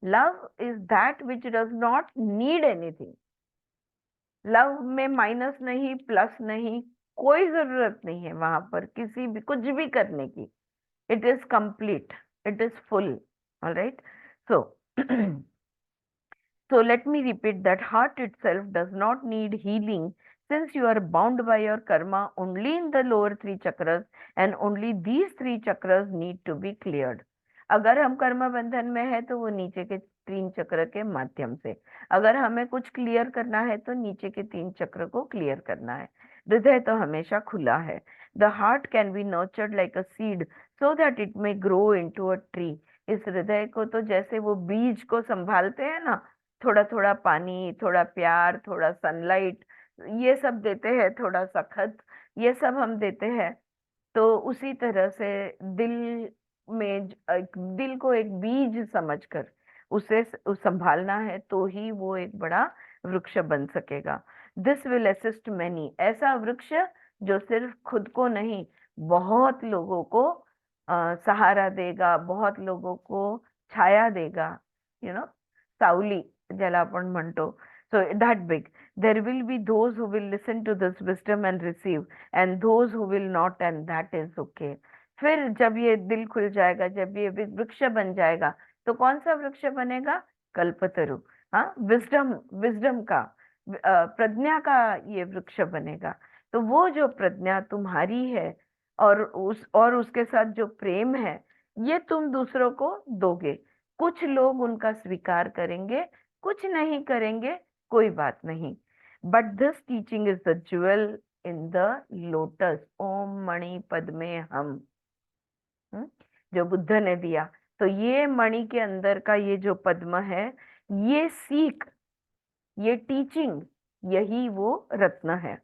S1: Love is that which does not need anything. Love में माइनस नहीं, प्लस नहीं, कोई जरूरत नहीं है वहां पर किसी भी कुछ भी करने की. It is complete, it is full. Alright. So so let me repeat that heart itself does not need healing, since you are bound by your karma only in the lower 3 chakras, and only these 3 chakras need to be cleared. अगर हम कर्म बंधन में है तो वो नीचे के 3 चक्र के माध्यम से. अगर हमें कुछ क्लियर करना है तो नीचे के 3 चक्र को क्लियर करना है. हृदय तो हमेशा खुला है. The heart can be nurtured like a seed so that it may grow into a tree. इस हृदय को तो जैसे वो बीज को संभालते हैं ना, थोड़ा थोड़ा पानी, थोड़ा प्यार, थोड़ा सनलाइट, ये सब देते हैं, थोड़ा सखत, ये सब हम देते हैं. तो उसी तरह से दिल में दिल को एक बीज समझकर उसे संभालना है, तो ही वो एक बड़ा वृक्ष बन सकेगा. This will assist many. ऐसा वृक्ष जो सिर्फ खुद को नहीं, बहुत लोगों को सहारा देगा, बहुत लोगों को छाया देगा. सावली ज्याला आपण म्हणतो. So that big. There will be those who will listen to this wisdom and receive, and those who will not, and that is okay. फिर जब ये दिल खुल जाएगा, जब ये वृक्ष बन जाएगा, तो कौन सा वृक्ष बनेगा? कल्पतरु. हाँ, विजडम का, प्रज्ञा का ये वृक्ष बनेगा. तो वो जो प्रज्ञा तुम्हारी है और उसके साथ जो प्रेम है, ये तुम दूसरों को दोगे. कुछ लोग उनका स्वीकार करेंगे, कुछ नहीं करेंगे, कोई बात नहीं. But this teaching is the jewel in the lotus. ओम मणि पद में हम, जो बुद्ध ने दिया. तो ये मणि के अंदर का ये जो पद्म है, ये सीख, ये टीचिंग, यही वो रत्न है.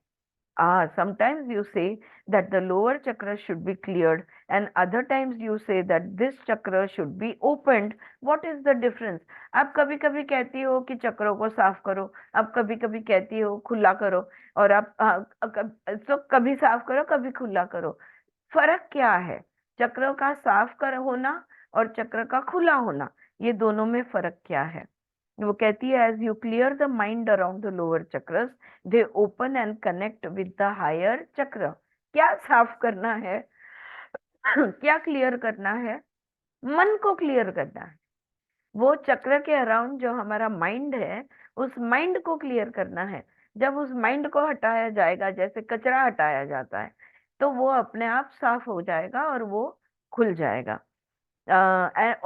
S1: Sometimes you say that the lower chakra should be cleared, and other times you say that this chakra should be opened. What is the difference? आप कभी कभी कहती हो कि चक्रों को साफ करो, आप कभी कभी कहती हो खुला करो, और आप तो कभी साफ करो, कभी खुला करो. फर्क क्या है? चक्रों का साफ कर होना और चक्र का खुला होना, ये दोनों में फर्क क्या है? वो कहती है, as you clear the mind around the lower chakras, they open and connect with the higher chakra. क्या साफ करना है? क्या क्लियर करना है? मन को क्लियर करना है. वो चक्र के अराउंड जो हमारा माइंड है, उस माइंड को क्लियर करना है. जब उस माइंड को हटाया जाएगा, जैसे कचरा हटाया जाता है, तो वो अपने आप साफ हो जाएगा और वो खुल जाएगा,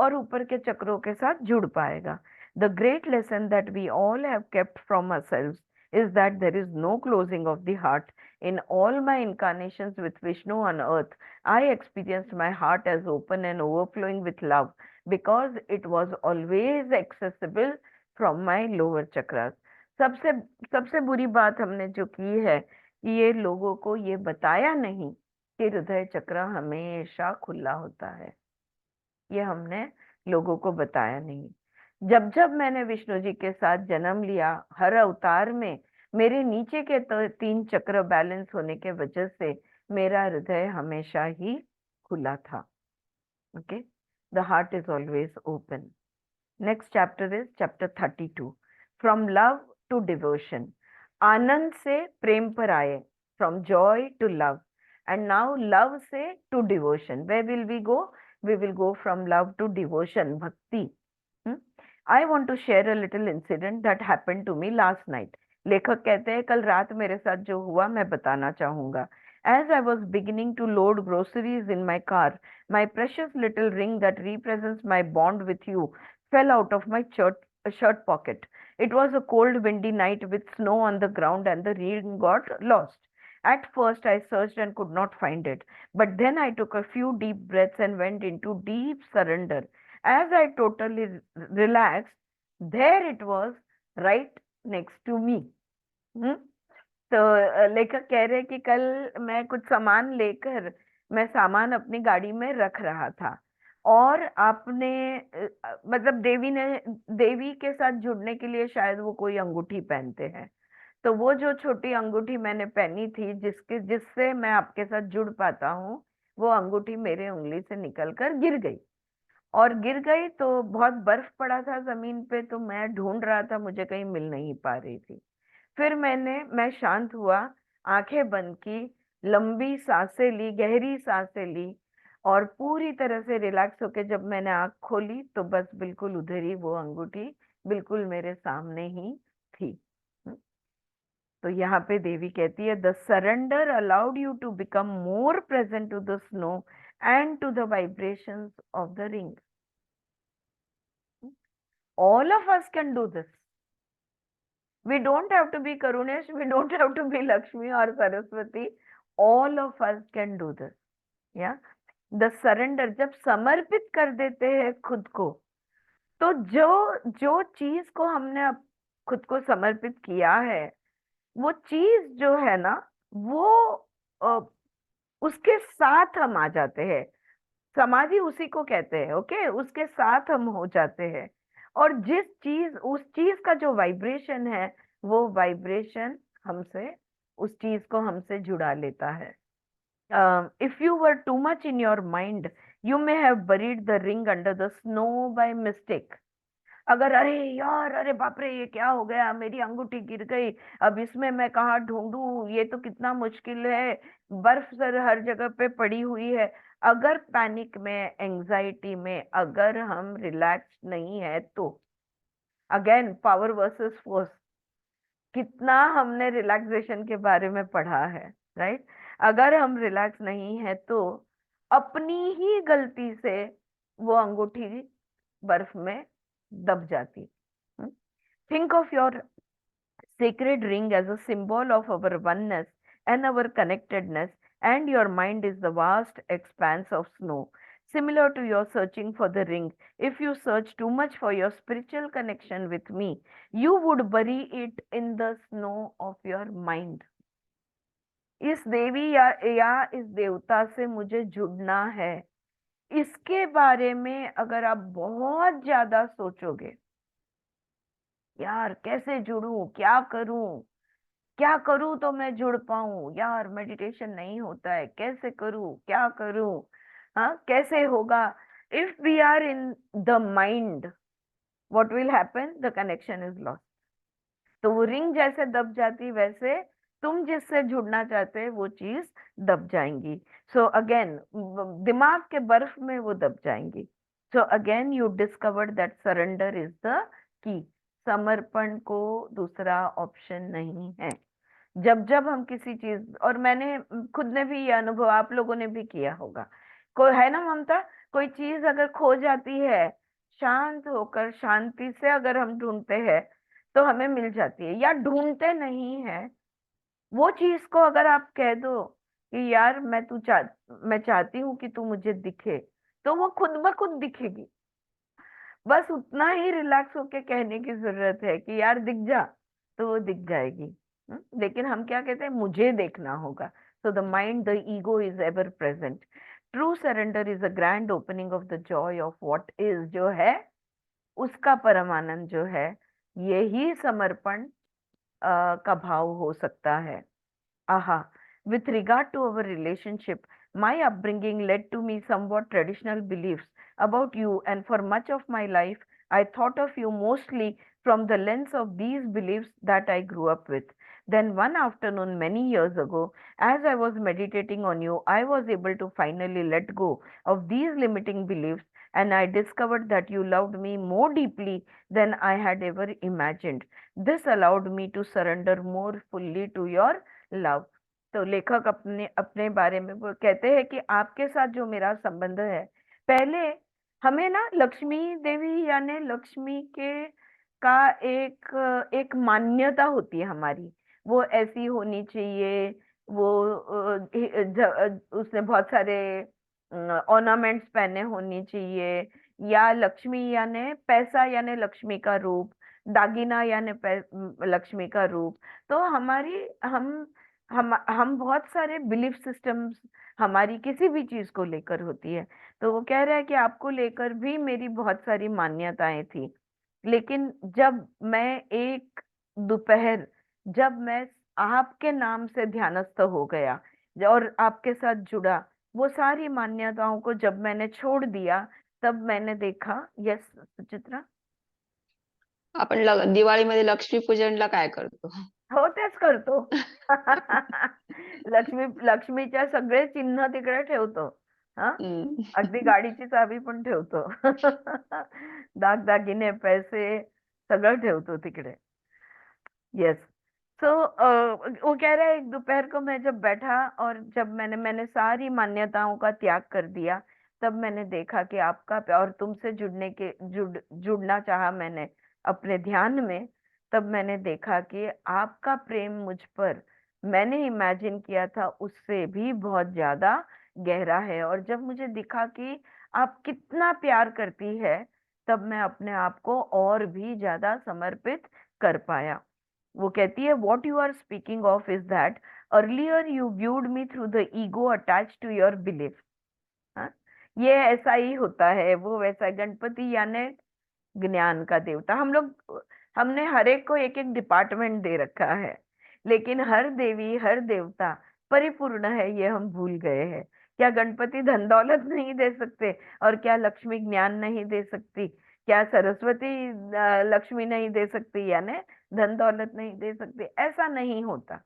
S1: और ऊपर के चक्रों के साथ जुड़ पाएगा. The great lesson that we all have kept from ourselves is that there is no closing of the heart. In all my incarnations with Vishnu on earth, I experienced my heart as open and overflowing with love, because it was always accessible from my lower chakras. सबसे सबसे बुरी बात हमने जो की है कि ये लोगों को ये बताया नहीं कि हृदय चक्र हमेशा खुला होता है। ये हमने लोगों को बताया नहीं। जब जब मैंने विष्णु जी के साथ जन्म लिया, हर अवतार में मेरे नीचे के तो 3 चक्र बैलेंस होने के वजह से मेरा हृदय हमेशा ही खुला था। Okay, the heart is always open. Next chapter is chapter 32, from love to devotion. आनंद से प्रेम पर आए, from joy to love, and now love से to devotion. Where will we go? We will go from love to devotion, bhakti. I want to share a little incident that happen to me last night. लेखक कहते हैं कल रात मेरे साथ जो हुआ मैं बताना चाहूंगा। As I was beginning to load groceries in my car, my precious little ring that represents my bond with you fell out of my shirt pocket. It was a cold, windy night with snow on the ground, and the ring got lost. At first, I searched and could not find it. But then I took a few deep breaths and went into deep surrender. As I totally relaxed, there it was, right next to me. हम्म तो लेखक कह रहे कि कल मैं कुछ सामान लेकर, मैं सामान अपनी गाड़ी में रख रहा था, और आपने मतलब देवी के साथ जुड़ने के लिए शायद वो कोई अंगूठी पहनते हैं। तो वो जो छोटी अंगूठी मैंने पहनी थी, जिससे मैं आपके साथ जुड़ पाता हूँ, वो अंगूठी मेरे उंगली से निकल कर गिर गई। और गिर गई तो बहुत बर्फ पड़ा था जमीन पे, तो मैं ढूंढ रहा था, मुझे कहीं मिल नहीं पा रही थी। फिर मैं शांत हुआ, आंखें बंद की, लंबी सांसें ली, गहरी सांसें ली, और पूरी तरह से रिलैक्स होके जब मैंने आंख खोली तो बस बिल्कुल उधर ही वो अंगूठी बिल्कुल मेरे सामने ही थी। तो यहाँ पे देवी कहती है the surrender allowed you to become more present to the snow and to the vibrations of the ring. All of us can do this. We don't have to be Karunesh, we don't have to be Lakshmi or Saraswati. All of us can do this. Yeah. The surrender, जब समर्पित कर देते हैं खुद को, तो जो जो चीज को हमने खुद को समर्पित किया है, वो चीज जो है ना, वो अ, उसके साथ हम आ जाते हैं। समाधि उसी को कहते हैं। ओके, उसके साथ हम हो जाते हैं, और उस चीज का जो वाइब्रेशन है, वो वाइब्रेशन हमसे, उस चीज को हमसे जुड़ा लेता है। If you were too much in your mind, you may have buried the ring under the snow by mistake. अगर अरे यार, अरे बाप रे, ये क्या हो गया, मेरी अंगूठी गिर गई, अब इसमें मैं कहाँ ढूंढूं, ये तो कितना मुश्किल है, बर्फ सर हर जगह पे पड़ी हुई है। अगर पैनिक में, एंजाइटी में अगर हम रिलैक्स नहीं है तो, अगेन पावर वर्सेस फोर्स, कितना हमने रिलैक्सेशन के बारे में पढ़ा है, राइट? अगर हम रिलैक्स नहीं है तो अपनी ही गलती से वो अंगूठी बर्फ में दब जाती। Think of your sacred ring as a symbol of our oneness and our connectedness, and your mind is the vast expanse of snow. Similar to your searching for the ring, if you search too much for your spiritual connection with me, you would bury it in the snow of your mind. इस देवी या इस देवता से मुझे जुड़ना है, इसके बारे में अगर आप बहुत ज्यादा सोचोगे, यार कैसे जुड़ूं, क्या करूं तो मैं जुड़ पाऊं, यार मेडिटेशन नहीं होता है, कैसे करूं, क्या करूं, हाँ कैसे होगा, if we are in the mind, what will happen? The connection is lost. तो वो रिंग जैसे दब जाती, वैसे तुम जिससे जुड़ना चाहते हैं वो चीज दब जाएंगी। सो अगेन दिमाग के बर्फ में वो दब जाएंगी। So again you discovered that surrender is the key. समर्पण को दूसरा ऑप्शन नहीं है। जब जब हम किसी चीज, और मैंने खुद ने भी ये अनुभव, आप लोगों ने भी किया होगा, कोई है ना ममता, कोई चीज अगर खो जाती है, शांत होकर शांति से अगर हम ढूंढते हैं तो हमें मिल जाती है, या ढूंढते नहीं है, वो चीज को अगर आप कह दो कि यार मैं चाहती हूँ कि तू मुझे दिखे, तो वो खुद ब खुद दिखेगी। बस उतना ही रिलैक्स होके कहने की जरूरत है कि यार दिख जा, तो वो दिख जाएगी। लेकिन हम क्या कहते हैं, मुझे देखना होगा। So the mind, the ego is ever present. True surrender is a grand opening of the joy of what is, जो है उसका परमानंद जो है, यही समर्पण का भाव हो सकता है। Aha. With regard to our relationship, my upbringing led to me somewhat traditional beliefs about you, and for much of my life, I thought of you mostly from the lens of these beliefs that I grew up with. Then one afternoon, many years ago, as I was meditating on you, I was able to finally let go of these limiting beliefs, and I discovered that you loved me more deeply than I had ever imagined. This allowed me to surrender more fully to your love. तो लेखक अपने अपने बारे में वो कहते हैं कि आपके साथ जो मेरा संबंध है, पहले हमें ना लक्ष्मी देवी यानी लक्ष्मी के का एक मान्यता होती है हमारी, वो ऐसी होनी चाहिए, वो उसने बहुत सारे ऑर्नामेंट्स पहने होनी चाहिए, या लक्ष्मी यानी पैसा यानी लक्ष्मी का रूप, दागिना यानी लक्ष्मी का रूप। तो हमारी हम बहुत सारे बिलीफ सिस्टम्स हमारी किसी भी चीज को लेकर होती है। तो वो कह रहा है कि आपको लेकर भी मेरी बहुत सारी मान्यताएं थी, लेकिन जब मैं एक दोपहर, जब मैं आपके नाम से ध्यानस्थ हो गया और आपके साथ जुड़ा, वो सारी मान्यताओं को जब मैंने छोड़ दिया, तब मैंने देखा। यस सुचित्रा।
S2: आपण दिवाळीमध्ये लक्ष्मीपूजनला काय करतो?
S1: हो, तेच करतो. लक्ष्मीच्या सगळे चिन्ह तिकडे ठेवतो. हा,
S2: हम्म.
S1: अगदी गाडीची चावी पण ठेवतो. दागदागिने, पैसे सगळं ठेवतो तिकडे। यस। सो वो कह रहा है, एक दोपहर को मैं जब बैठा और जब मैंने सारी मान्यताओं का त्याग कर दिया, तब मैंने देखा कि आपका और तुमसे जुड़ना चाहा मैंने अपने ध्यान में। तब मैंने देखा कि आपका प्रेम मुझ पर, मैंने इमेजिन किया था उससे भी बहुत ज्यादा गहरा है। और जब मुझे दिखा कि आप कितना प्यार करती है, तब मैं अपने आप को और भी ज्यादा समर्पित कर पाया। वो कहती है, what you are speaking of is that earlier you viewed me through the ego attach to your belief. ये ऐसा ही होता है, वो वैसा। गणपति यानी ज्ञान का देवता। हमने हर एक को एक एक डिपार्टमेंट दे रखा है, लेकिन हर देवी हर देवता परिपूर्ण है, ये हम भूल गए हैं। क्या गणपति धन दौलत नहीं दे सकते? और क्या लक्ष्मी ज्ञान नहीं दे सकती? क्या सरस्वती लक्ष्मी नहीं दे सकती यानी धन दौलत नहीं दे सकती? ऐसा नहीं होता।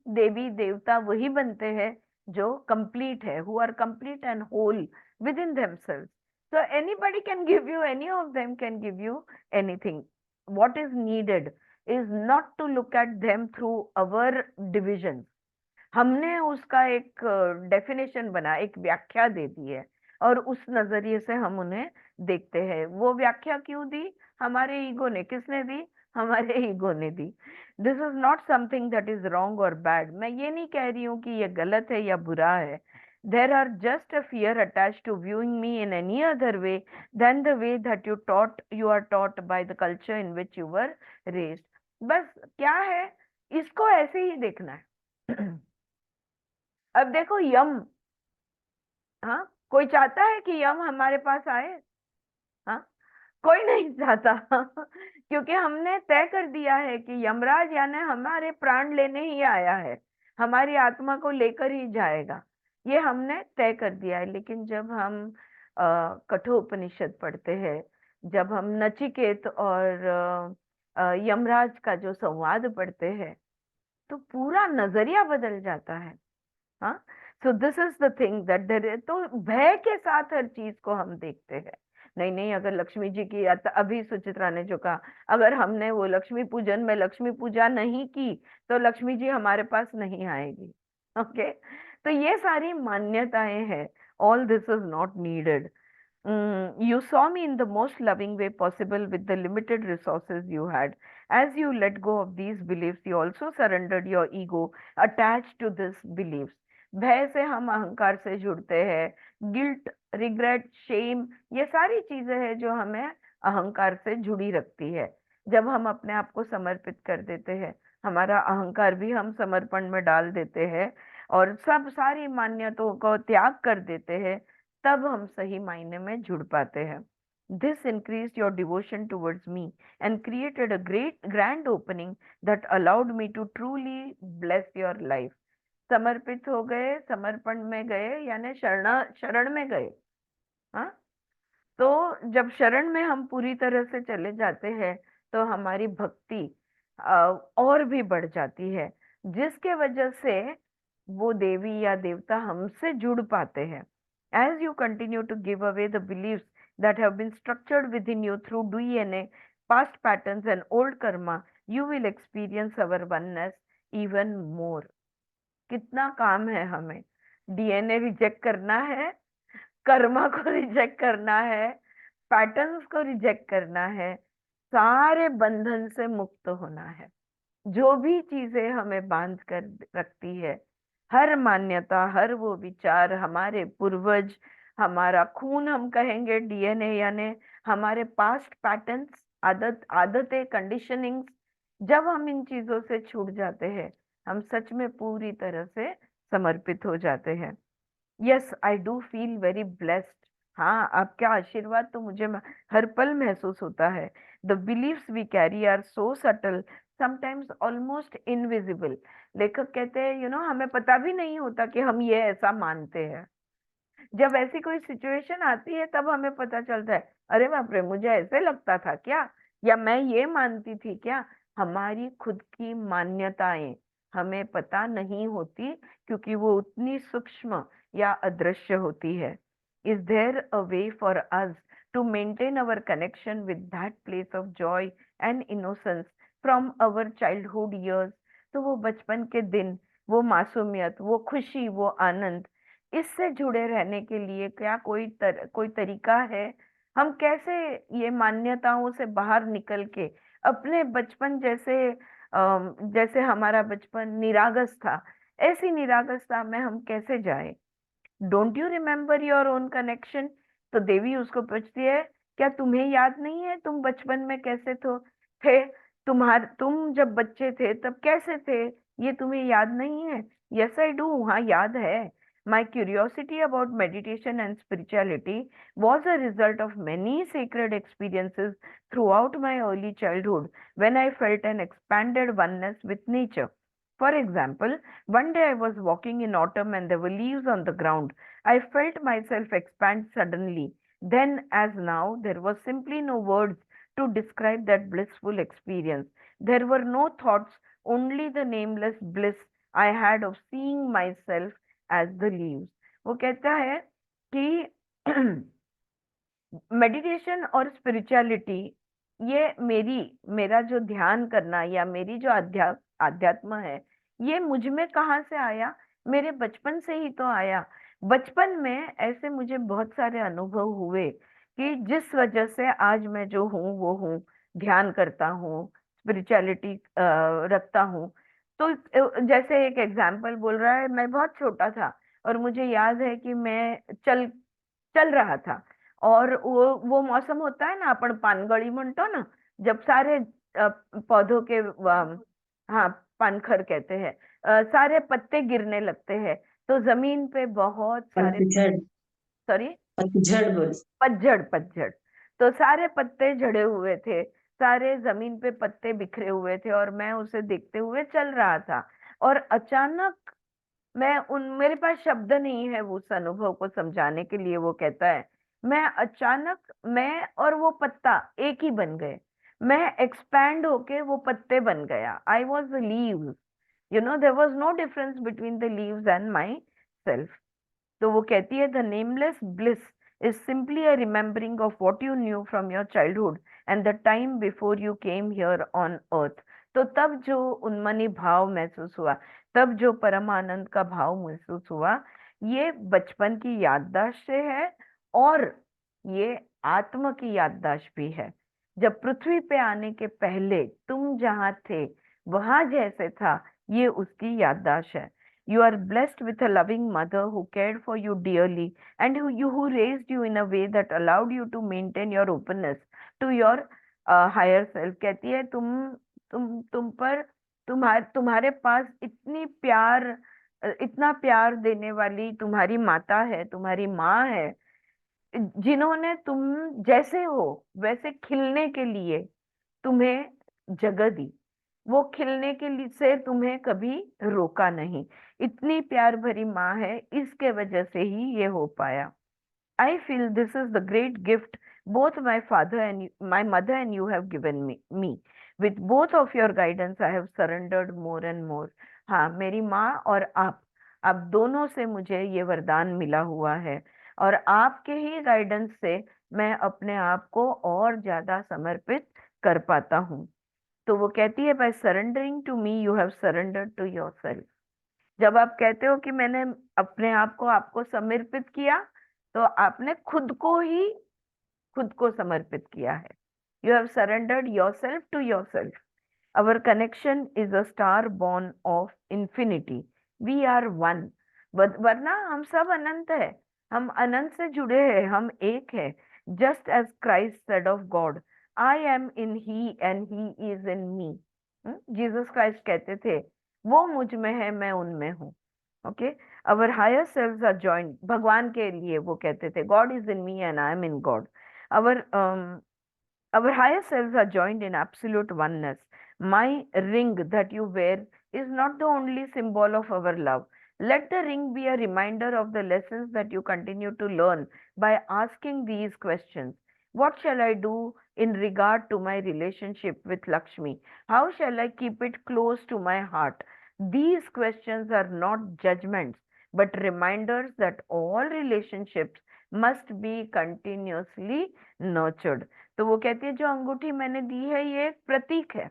S1: देवी देवता वही बनते हैं जो कंप्लीट है, who are complete and whole within themselves. So anybody can give you, any of them can give you anything. What is needed is not to look at them through our divisions. हमने उसका एक definition बना, एक व्याख्या दे दी है, और उस नजरिए से हम उन्हें देखते हैं। वो व्याख्या क्यों दी? हमारे ईगो ने। किसने दी? हमारे ईगो ने दी। This is not something that is wrong or bad. मैं ये नहीं कह रही हूँ कि ये गलत है या बुरा है। There are just a fear attach to viewing me in any other way than the way that you are taught by the culture in which you were raised. बस क्या है, इसको ऐसे ही देखना है। अब देखो, यम, हाँ, कोई चाहता है कि यम हमारे पास आए? हाँ, कोई नहीं चाहता। क्योंकि हमने तय कर दिया है कि यमराज यानी हमारे प्राण लेने ही आया है, हमारी आत्मा को लेकर ही जाएगा। ये हमने तय कर दिया है। लेकिन जब हम कठोपनिषद पढ़ते हैं, जब हम नचिकेत और यमराज का जो संवाद पढ़ते हैं, तो पूरा नजरिया बदल जाता है। हाँ, so this is the thing that there. तो भय के साथ हर चीज को हम देखते हैं। नहीं नहीं, अगर लक्ष्मी जी की अभी सुचित्रा ने जो कहा, अगर हमने वो लक्ष्मी पूजन में लक्ष्मी पूजा नहीं की, तो लक्ष्मी जी हमारे पास नहीं आएगी। ओके, तो ये सारी मान्यताएं हैं। All this is not needed. You saw me in the most loving way possible with the limited resources you had. As you let go of these beliefs, you also surrendered your ego attached to these beliefs. भय से हम अहंकार से जुड़ते हैं। Guilt, regret, Shem, ये सारी चीजें हैं जो हमें अहंकार से जुड़ी रखती है। जब हम अपने आप को समर्पित कर देते हैं, हमारा अहंकार भी हम समर्पण में डाल देते हैं और सब सारी मान्यताओं को त्याग कर देते हैं, तब हम सही मायने में जुड़ पाते हैं। This increased your devotion towards me and created a great grand opening that allowed me to truly bless your life। समर्पित हो गए, समर्पण में गए, यानी शरण में गए। हाँ, तो जब शरण में हम पूरी तरह से चले जाते हैं, तो हमारी भक्ति और भी बढ़ जाती है, जिसके वजह से वो देवी या देवता हमसे जुड़ पाते हैं। As you continue to give away the beliefs that have been structured within you through DNA, past patterns and old karma, you will experience our oneness even more। कितना काम है हमें, डीएनए रिजेक्ट करना है, कर्मा को रिजेक्ट करना है, patterns को रिजेक्ट करना है, सारे बंधन से मुक्त होना है। जो भी चीजें हमें बांध कर रखती है, हर मान्यता, हर वो विचार, हमारे पूर्वज, हमारा खून हम कहेंगे, डीएनए, यानी हमारे पास्ट पैटर्न्स, आदतें, कंडीशनिंग, जब हम इन चीजों से छूट जाते हैं, हम सच में पूरी तरह से समर्पित हो जाते हैं। Yes, I do feel very blessed. हाँ, आपका आशीर्वाद तो मुझे हर पल महसूस होता है। The beliefs we carry are so subtle, sometimes almost invisible. लेखक कहते हैं, हमें पता भी नहीं होता कि हम ये ऐसा मानते हैं। जब ऐसी कोई सिचुएशन आती है, तब हमें पता चलता है, अरे बाप रे, मुझे ऐसे लगता था क्या, या मैं ये मानती थी क्या। हमारी खुद की मान्यताएं हमें पता नहीं होती, क्योंकि वो उतनी सूक्ष्म या अदृश्य होती है। Is there a way for us to maintain our connection with that place of joy and innocence from our childhood years. तो वो बचपन के दिन, वो मासूमियत, वो खुशी, वो आनंद, इससे जुड़े रहने के लिए क्या कोई तरीका है? हम कैसे ये मान्यताओं से बाहर निकल के अपने बचपन जैसे हमारा बचपन निरागस था, ऐसी निरागसता में हम कैसे जाए? Don't you remember your own connection? तो देवी उसको पूछती है, क्या तुम्हें याद नहीं है तुम बचपन में कैसे थे? तुम जब बच्चे थे तब कैसे थे, ये तुम्हें याद नहीं है? यस आई डू, हाँ याद है। My curiosity about meditation and spirituality was a result of many sacred experiences throughout my early childhood when I felt an expanded oneness with nature. For example, one day I was walking in autumn and there were leaves on the ground. I felt myself expand suddenly. Then, as now, there was simply no words to describe that blissful experience. There were no thoughts, only the nameless bliss I had of seeing myself as the leaves। वो कहता है कि meditation और spirituality, ये मेरा जो ध्यान करना या मेरी जो आध्यात्म है, ये मुझ में कहाँ से आया? मेरे बचपन से ही तो आया। बचपन में ऐसे मुझे बहुत सारे अनुभव हुए कि जिस वजह से आज मैं जो हूँ वो हूँ, ध्यान करता हूँ, स्पिरिचुअलिटी रखता हूँ। तो जैसे एक एग्जाम्पल बोल रहा है, मैं बहुत छोटा था और मुझे याद है कि मैं चल चल रहा था, और वो मौसम होता है ना, अपन पानगड़ी म्हणतो ना, जब सारे पौधों के हाँ, पानखर कहते हैं, सारे पत्ते गिरने लगते हैं, तो जमीन पे बहुत सारे,
S3: पतझड़।
S1: सॉरी,
S3: पतझड़ बोल।
S1: पतझड़, पतझड़। तो सारे पत्ते झड़े हुए थे, सारे जमीन पे पत्ते बिखरे हुए थे, और मैं उसे देखते हुए चल रहा था। और अचानक मेरे पास शब्द नहीं है उस अनुभव को समझाने के लिए। वो कहता है, मैं और वो पत्ता एक ही बन गए। मैं एक्सपैंड होके वो पत्ते बन गया। I was the leaves, there was no difference between the leaves and myself. तो वो कहती है, the nameless bliss is simply a remembering of what you knew from your childhood and the time before you came here on earth. तो तब जो उन्मनी भाव महसूस हुआ, तब जो परमानंद का भाव महसूस हुआ, ये बचपन की याददाश्त से है, और ये आत्म की याददाश्त भी है। जब पृथ्वी पे आने के पहले तुम जहाँ थे, वहां जैसे था, ये उसकी याददाश्त है। You are blessed with a loving mother who cared for you dearly and who raised you in a way that allowed you to maintain your openness to your higher self कहती है तुम पर, तुम्हारे पास इतना प्यार देने वाली तुम्हारी माता है, तुम्हारी माँ है, जिन्होंने तुम जैसे हो वैसे खिलने के लिए तुम्हें जगह दी। वो खिलने के लिए से तुम्हें कभी रोका नहीं। इतनी प्यार भरी माँ है, इसके वजह से ही ये हो पाया। I feel this is the great gift both my mother and you have given me. With both of your guidance, I have surrendered more and more. हाँ, मेरी माँ और आप दोनों से मुझे ये वरदान मिला हुआ है, और आपके ही गाइडेंस से मैं अपने आप को और ज्यादा समर्पित कर पाता हूँ। तो वो कहती है, by surrendering to me you have surrendered to yourself. जब आप कहते हो कि मैंने अपने आप को आपको समर्पित किया, तो आपने खुद को समर्पित किया है। You have surrendered yourself to yourself. Our connection is a star born of infinity. We are one. वरना हम सब अनंत है, हम अनंत से जुड़े हैं, हम एक है। Just as Christ said of God, I am in he and he is in me. Jesus Christ कहते थे, वो मुझ में है, मैं उनमें हूँ। Okay. Our higher selves are joined, भगवान के लिए वो कहते थे, God is in me and I am in God. Our our higher selves are joined in absolute oneness. My ring that you wear is not the only symbol of our love. Let the ring be a reminder of the lessons that you continue to learn by asking these questions. What shall I do in regard to my relationship with Lakshmi? How shall I keep it close to my heart? These questions are not judgments, but reminders that all relationships must be continuously nurtured. तो वो कहती है, जो अंगूठी मैंने दी है ये एक प्रतीक है,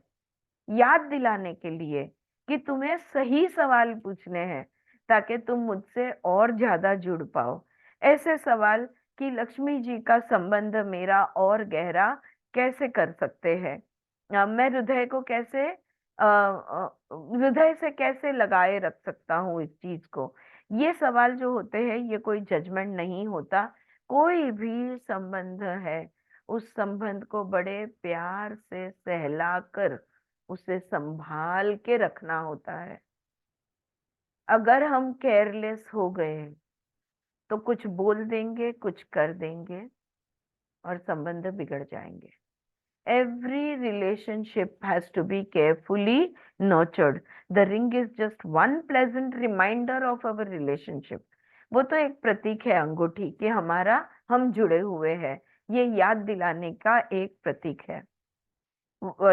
S1: याद दिलाने के लिए कि तुम्हें सही सवाल पूछने हैं, ताकि तुम मुझसे और ज्यादा जुड़ पाओ। ऐसे सवाल कि लक्ष्मी जी का संबंध मेरा और गहरा कैसे कर सकते हैं, मैं हृदय को कैसे हृदय से कैसे लगाए रख सकता हूँ इस चीज को। ये सवाल जो होते हैं, ये कोई जजमेंट नहीं होता। कोई भी संबंध है, उस संबंध को बड़े प्यार से सहलाकर उसे संभाल के रखना होता है। अगर हम केयरलेस हो गए तो कुछ बोल देंगे, कुछ कर देंगे, और संबंध बिगड़ जाएंगे। Every relationship has to be carefully nurtured. The ring is just one pleasant reminder of our relationship. वो तो एक प्रतीक है अंगूठी कि हम जुड़े हुए हैं, ये याद दिलाने का एक प्रतीक है।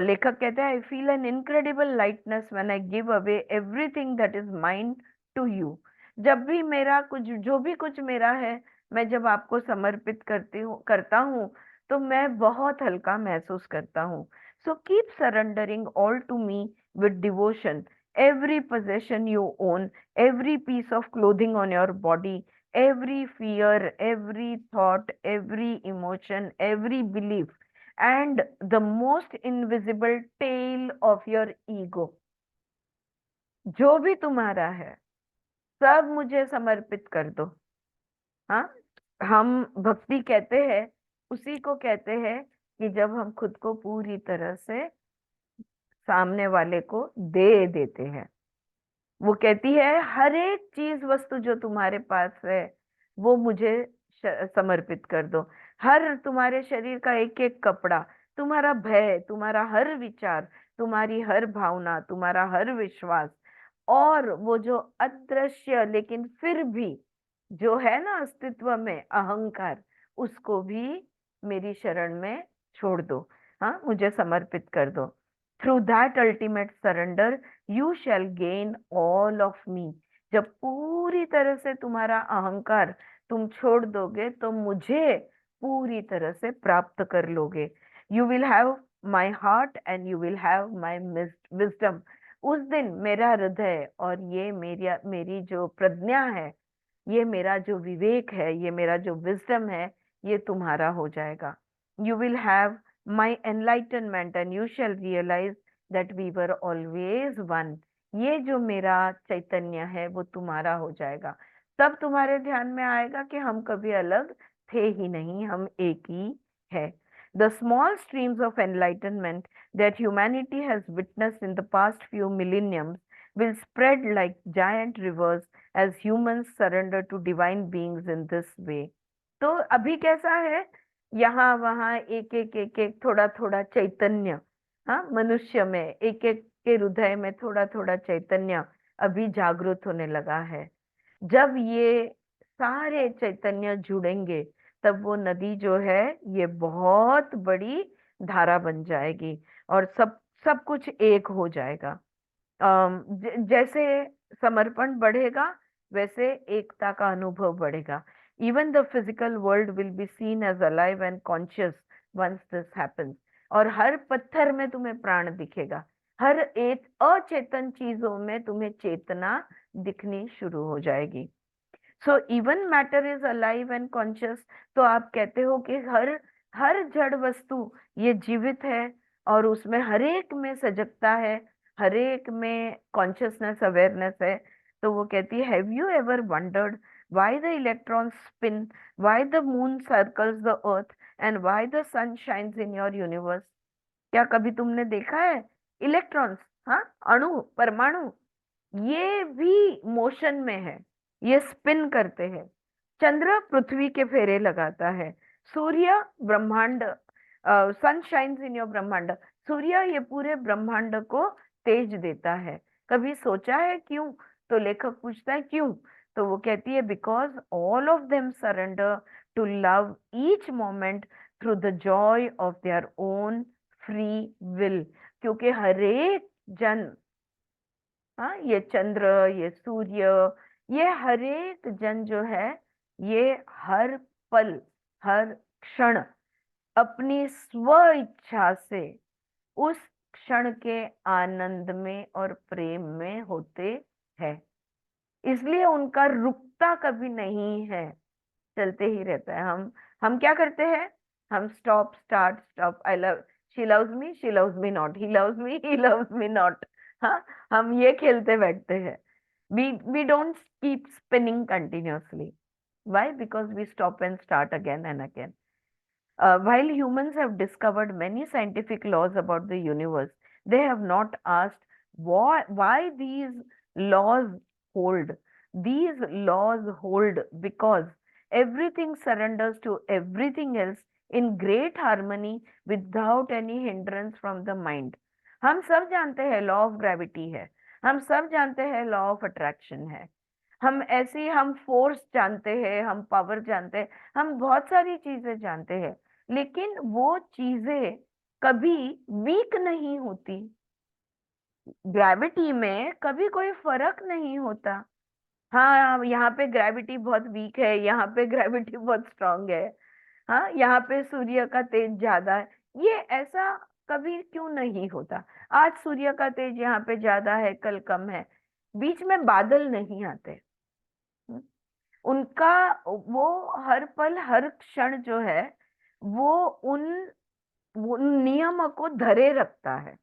S1: लेखक कहते हैं, I feel an incredible lightness when I give away everything that is mine to you. जब भी मेरा कुछ, जो भी कुछ मेरा है, मैं जब आपको समर्पित करता हूँ, तो मैं बहुत हल्का महसूस करता हूँ। So keep surrendering all to me with devotion. Every possession you own, every piece of clothing on your body, every fear, every thought, every emotion, every belief, and the most invisible tail of your ego, जो भी तुम्हारा है, सब मुझे समर्पित कर दो। हाँ, हम भक्ति कहते हैं, उसी को कहते हैं कि जब हम खुद को पूरी तरह से सामने वाले को दे देते हैं। वो कहती है, हर एक चीज वस्तु जो तुम्हारे पास है, वो मुझे समर्पित कर दो। हर तुम्हारे शरीर का एक एक कपड़ा, तुम्हारा भय, तुम्हारा हर विचार, तुम्हारी हर भावना, तुम्हारा हर विश्वास, और वो जो अदृश्य लेकिन फिर भी जो है ना अस्तित्व में अहंकार, उसको भी मेरी शरण में छोड़ दो। हाँ, मुझे समर्पित कर दो। Through that ultimate surrender you shall gain all of me. जब पूरी तरह से तुम्हारा अहंकार तुम छोड़ दोगे, तो मुझे पूरी तरह से प्राप्त कर लोगे। You will have my heart and you will have my wisdom. उस दिन मेरा हृदय और ये मेरी जो प्रज्ञा है, ये मेरा जो विवेक है, ये मेरा जो विजडम है, ये तुम्हारा हो जाएगा। You will have my enlightenment and you shall realize that we were always one. ये जो मेरा चैतन्य है, वो तुम्हारा हो जाएगा। तब तुम्हारे ध्यान में आएगा कि हम कभी अलग थे ही नहीं, हम एक ही है। The small streams of enlightenment that humanity has witnessed in the past few millenniums will spread like giant rivers as humans surrender to divine beings in this way. तो अभी कैसा है, यहाँ वहाँ एक एक एक एक थोड़ा थोड़ा चैतन्य, हाँ, मनुष्य में एक एक के हृदय में थोड़ा थोड़ा चैतन्य अभी जागृत होने लगा है। जब ये सारे चैतन्य जुड़ेंगे तब वो नदी जो है ये बहुत बड़ी धारा बन जाएगी और सब सब कुछ एक हो जाएगा। जैसे समर्पण बढ़ेगा वैसे एकता का अनुभव बढ़ेगा। Even the physical world will be seen as alive and conscious once this happens. और हर पत्थर में तुम्हें प्राण दिखेगा, हर एक अचेतन चीजों में तुम्हें चेतना दिखनी शुरू हो जाएगी। So even matter is alive and conscious. तो आप कहते हो कि हर हर जड़ वस्तु ये जीवित है और उसमें हर एक में सजगता है, हर एक में कॉन्शियसनेस अवेयरनेस है। तो वो कहती है, have you ever wondered why the electrons spin, why the moon circles the earth and why the sun shines in your universe? क्या कभी तुमने देखा है इलेक्ट्रॉन्स, हाँ, अणु, परमाणु, ये भी मोशन में है, ये स्पिन करते हैं। चंद्र पृथ्वी के फेरे लगाता है, सूर्य ब्रह्मांड, सन शाइन्स इन योर ब्रह्मांड, सूर्य ये पूरे ब्रह्मांड को तेज देता है। कभी सोचा है क्यों? तो लेखक पूछता है क्यों? तो वो कहती है, because all of them surrender to love each moment through the joy of their own free will. क्योंकि हरेक जन, हाँ, ये चंद्र, ये सूर्य, ये हर एक जन जो है ये हर पल हर क्षण अपनी स्व इच्छा से उस क्षण के आनंद में और प्रेम में होते हैं। इसलिए उनका रुकता कभी नहीं है, चलते ही रहता है। हम क्या करते हैं? हम stop start stop, I love, she loves me, she loves me not, he loves me, he loves me not, हाँ, हम ये खेलते बैठते हैं। we don't keep spinning continuously. Why? Because we stop and start again and again. While humans have discovered many scientific laws about the universe, they have not asked why these laws hold. These laws hold because everything surrenders to everything else in great harmony without any hindrance from the mind. हम सब जानते हैं law of gravity है, हम सब जानते हैं law of attraction है, हम ऐसी हम फोर्स जानते हैं, हम पावर जानते हैं, हम बहुत सारी चीजें जानते हैं, लेकिन वो चीजें कभी वीक नहीं होती। ग्रेविटी में कभी कोई फर्क नहीं होता। हाँ, यहाँ पे ग्रेविटी बहुत वीक है, यहाँ पे ग्रेविटी बहुत स्ट्रांग है, हाँ, यहाँ पे सूर्य का तेज ज्यादा है, ये ऐसा कभी क्यों नहीं होता? आज सूर्य का तेज यहाँ पे ज्यादा है, कल कम है, बीच में बादल नहीं आते। हम्म, उनका वो हर पल हर क्षण जो है वो उन नियम को धरे रखता है,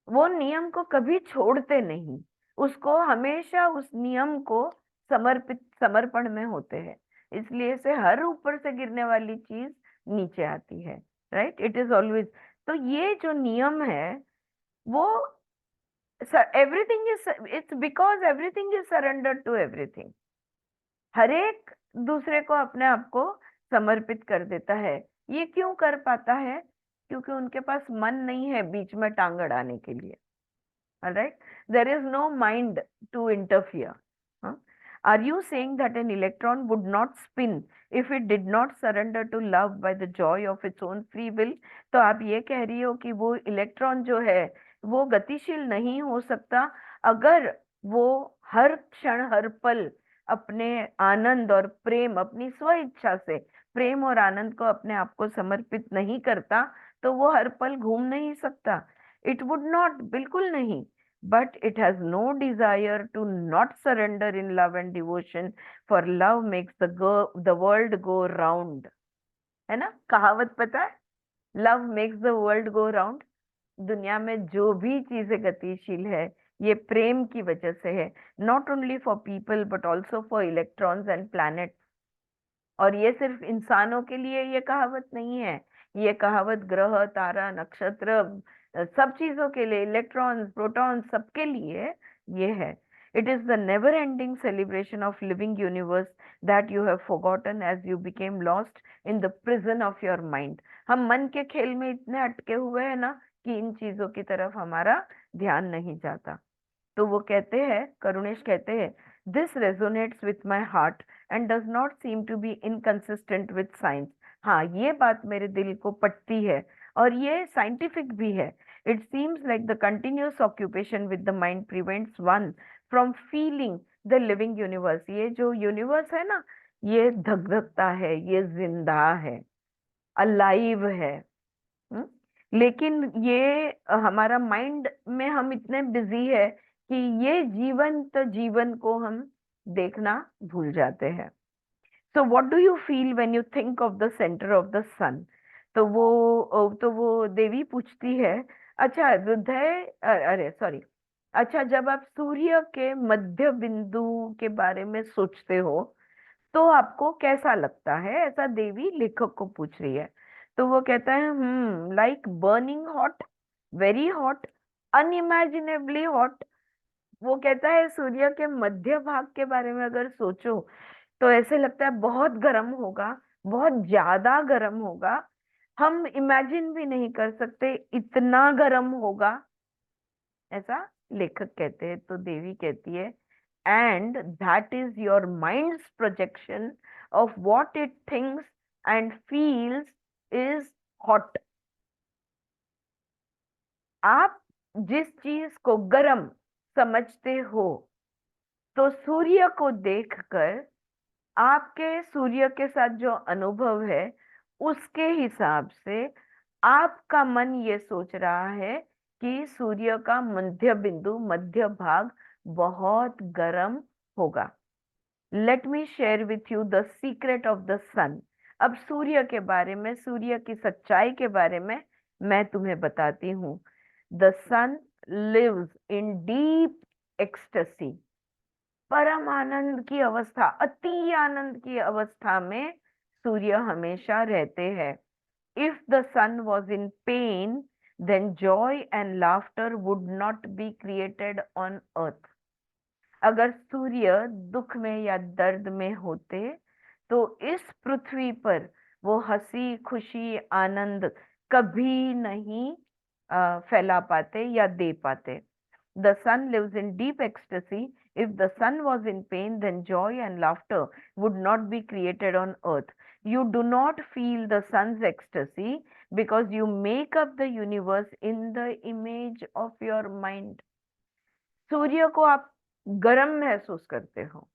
S1: वो नियम को कभी छोड़ते नहीं, उसको हमेशा उस नियम को समर्पित समर्पण में होते हैं। इसलिए से हर ऊपर से गिरने वाली चीज नीचे आती है, राइट, इट इज ऑलवेज। तो ये जो नियम है वो, everything is, it's because everything is surrender to everything. हर एक दूसरे को अपने आप को समर्पित कर देता है। ये क्यों कर पाता है? क्योंकि उनके पास मन नहीं है बीच में टांग अड़ाने के लिए। Alright, there is no mind to interfere. Are you saying that an electron would not spin if it did not surrender to love by the joy of its own free will? तो आप ये कह रही हो कि वो electron जो है वो गतिशील नहीं हो सकता अगर वो हर क्षण हर पल अपने आनंद और प्रेम, अपनी स्व इच्छा से प्रेम और आनंद को अपने आप को समर्पित नहीं करता, तो वो हर पल घूम नहीं सकता। इट वुड नॉट, बिल्कुल नहीं। But it has no desire to not surrender in love and devotion, for love makes the world go round. है ना, कहावत पता है, love makes the world go round. दुनिया में जो भी चीजें गतिशील है ये प्रेम की वजह से है, not only for people but also for electrons and planet. और ये सिर्फ इंसानों के लिए ये कहावत नहीं है, ये कहावत ग्रह, तारा, नक्षत्र, सब चीजों के लिए, इलेक्ट्रॉन्स, प्रोटॉन्स, सबके लिए ये है। It is the never ending celebration of living universe that you have forgotten as you became lost in the prison of your mind. हम मन के खेल में इतने अटके हुए हैं ना कि इन चीजों की तरफ हमारा ध्यान नहीं जाता। तो वो कहते हैं, करुणेश कहते हैं, this resonates with my heart and does not seem to be inconsistent with science. हाँ, ये बात मेरे दिल को पटती है और ये साइंटिफिक भी है। It seems like the continuous occupation with the mind prevents one from feeling the living universe. ये जो यूनिवर्स है ना, ये धक-धकता है, ये जिंदा है, अलाइव है। हम्म? लेकिन ये हमारा माइंड में हम इतने बिजी है कि ये जीवंत जीवन को हम देखना भूल जाते हैं। So what do you feel when you think of the centre of the sun? तो वो देवी पूछती है, अच्छा हृदय, अरे सॉरी, अच्छा जब आप सूर्य के मध्य बिंदु के बारे में सोचते हो तो आपको कैसा लगता है? ऐसा देवी लेखक को पूछ रही है। तो वो कहता है, like burning hot, very hot, unimaginably hot. वो कहता है सूर्य के मध्य भाग के बारे में अगर सोचो तो ऐसे लगता है बहुत गर्म होगा, बहुत ज्यादा गर्म होगा, हम इमेजिन भी नहीं कर सकते इतना गर्म होगा, ऐसा लेखक कहते हैं। तो देवी कहती है, and that is your minds projection of what it thinks and feels is hot. आप जिस चीज को गर्म समझते हो, तो सूर्य को देखकर आपके सूर्य के साथ जो अनुभव है उसके हिसाब से आपका मन ये सोच रहा है कि सूर्य का मध्य बिंदु, मध्य भाग बहुत गर्म होगा। Let me share with you the secret of the sun. अब सूर्य के बारे में, सूर्य की सच्चाई के बारे में मैं तुम्हें बताती हूँ। The sun lives in deep ecstasy, परम आनंद की अवस्था, अति आनंद की अवस्था में सूर्य हमेशा रहते हैं। If the sun was in pain, then joy and laughter would not be created on earth. अगर सूर्य दुख में या दर्द में होते तो इस पृथ्वी पर वो हंसी, खुशी, आनंद कभी नहीं फैला पाते या दे पाते। The sun lives in deep ecstasy. If the sun was in pain, then joy and laughter would not be created on earth. You do not feel the sun's ecstasy because you make up the universe in the image of your mind. सूर्य को आप गर्म महसूस करते हो,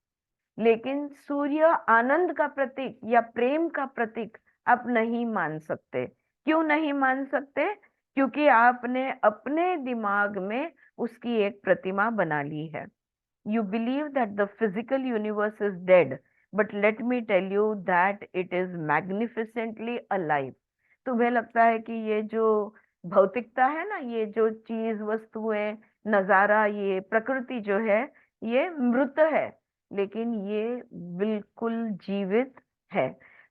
S1: लेकिन सूर्य आनंद का प्रतीक या प्रेम का प्रतीक आप नहीं मान सकते। क्यों नहीं मान सकते? क्योंकि आपने अपने दिमाग में उसकी एक प्रतिमा बना ली है। You believe that the physical universe is dead, but let me tell you that it is magnificently alive. तुम्हें लगता है कि ये जो भौतिकता है ना, ये जो चीज, वस्तुएं, नजारा, ये प्रकृति जो है, ये मृत है, लेकिन ये बिल्कुल जीवित है।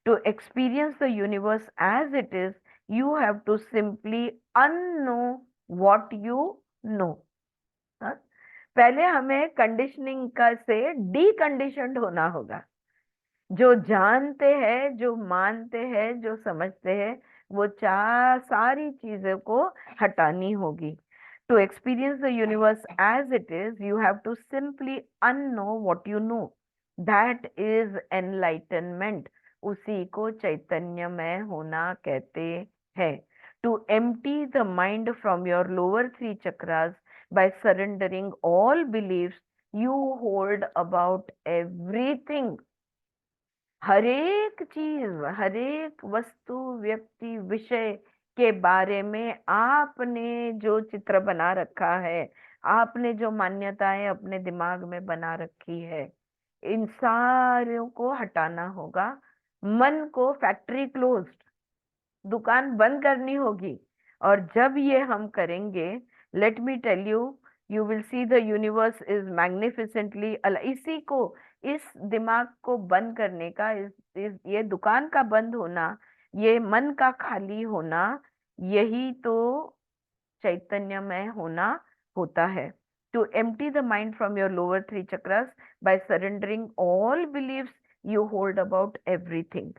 S1: To experience the universe as it is, you have to simply unknow what you know. पहले हमें कंडीशनिंग का से डीकंडीशनड होना होगा। जो जानते हैं, जो मानते हैं, जो समझते हैं, वो चार सारी चीजों को हटानी होगी। To experience the universe as it is, you have to simply unknow what you know. That is enlightenment. उसी को चैतन्यमय होना कहते हैं। To empty the mind from your lower three chakras by surrendering all beliefs you hold about everything। हर एक चीज, हर एक वस्तु, व्यक्ति, विषय के बारे में आपने जो चित्र बना रखा है, आपने जो मान्यताएं अपने दिमाग में बना रखी है, इन सारों को हटाना होगा। मन को फैक्ट्री क्लोज्ड, दुकान बंद करनी होगी। और जब ये हम करेंगे, let me tell you, you will see the universe is magnificently, इसी को इस दिमाग को बंद करने का, ये दुकान का बंद होना, ये मन का खाली होना, यही तो चैतन्यमय होना होता है. To empty the mind from your lower three chakras by surrendering all beliefs you hold about everything.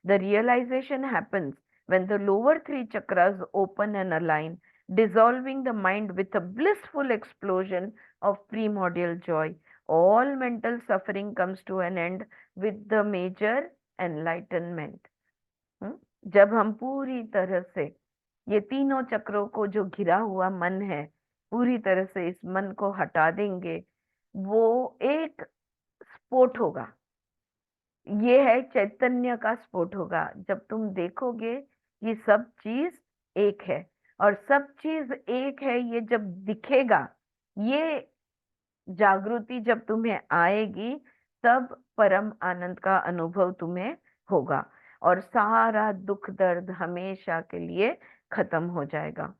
S1: The realization happens when the lower three chakras open and align, dissolving the mind with a blissful explosion of primordial joy. All mental suffering comes to an end with the major enlightenment. हम्म? जब हम पूरी तरह से ये तीनों चक्रों को जो घिरा हुआ मन है, पूरी तरह से इस मन को हटा देंगे, वो एक स्फोट होगा. ये है चैतन्य का स्फोट होगा. जब तुम देखोगे कि सब चीज एक है, और सब चीज एक है, ये जब दिखेगा, ये जागृति जब तुम्हें आएगी, तब परम आनंद का अनुभव तुम्हें होगा, और सारा दुख दर्द हमेशा के लिए खत्म हो जाएगा.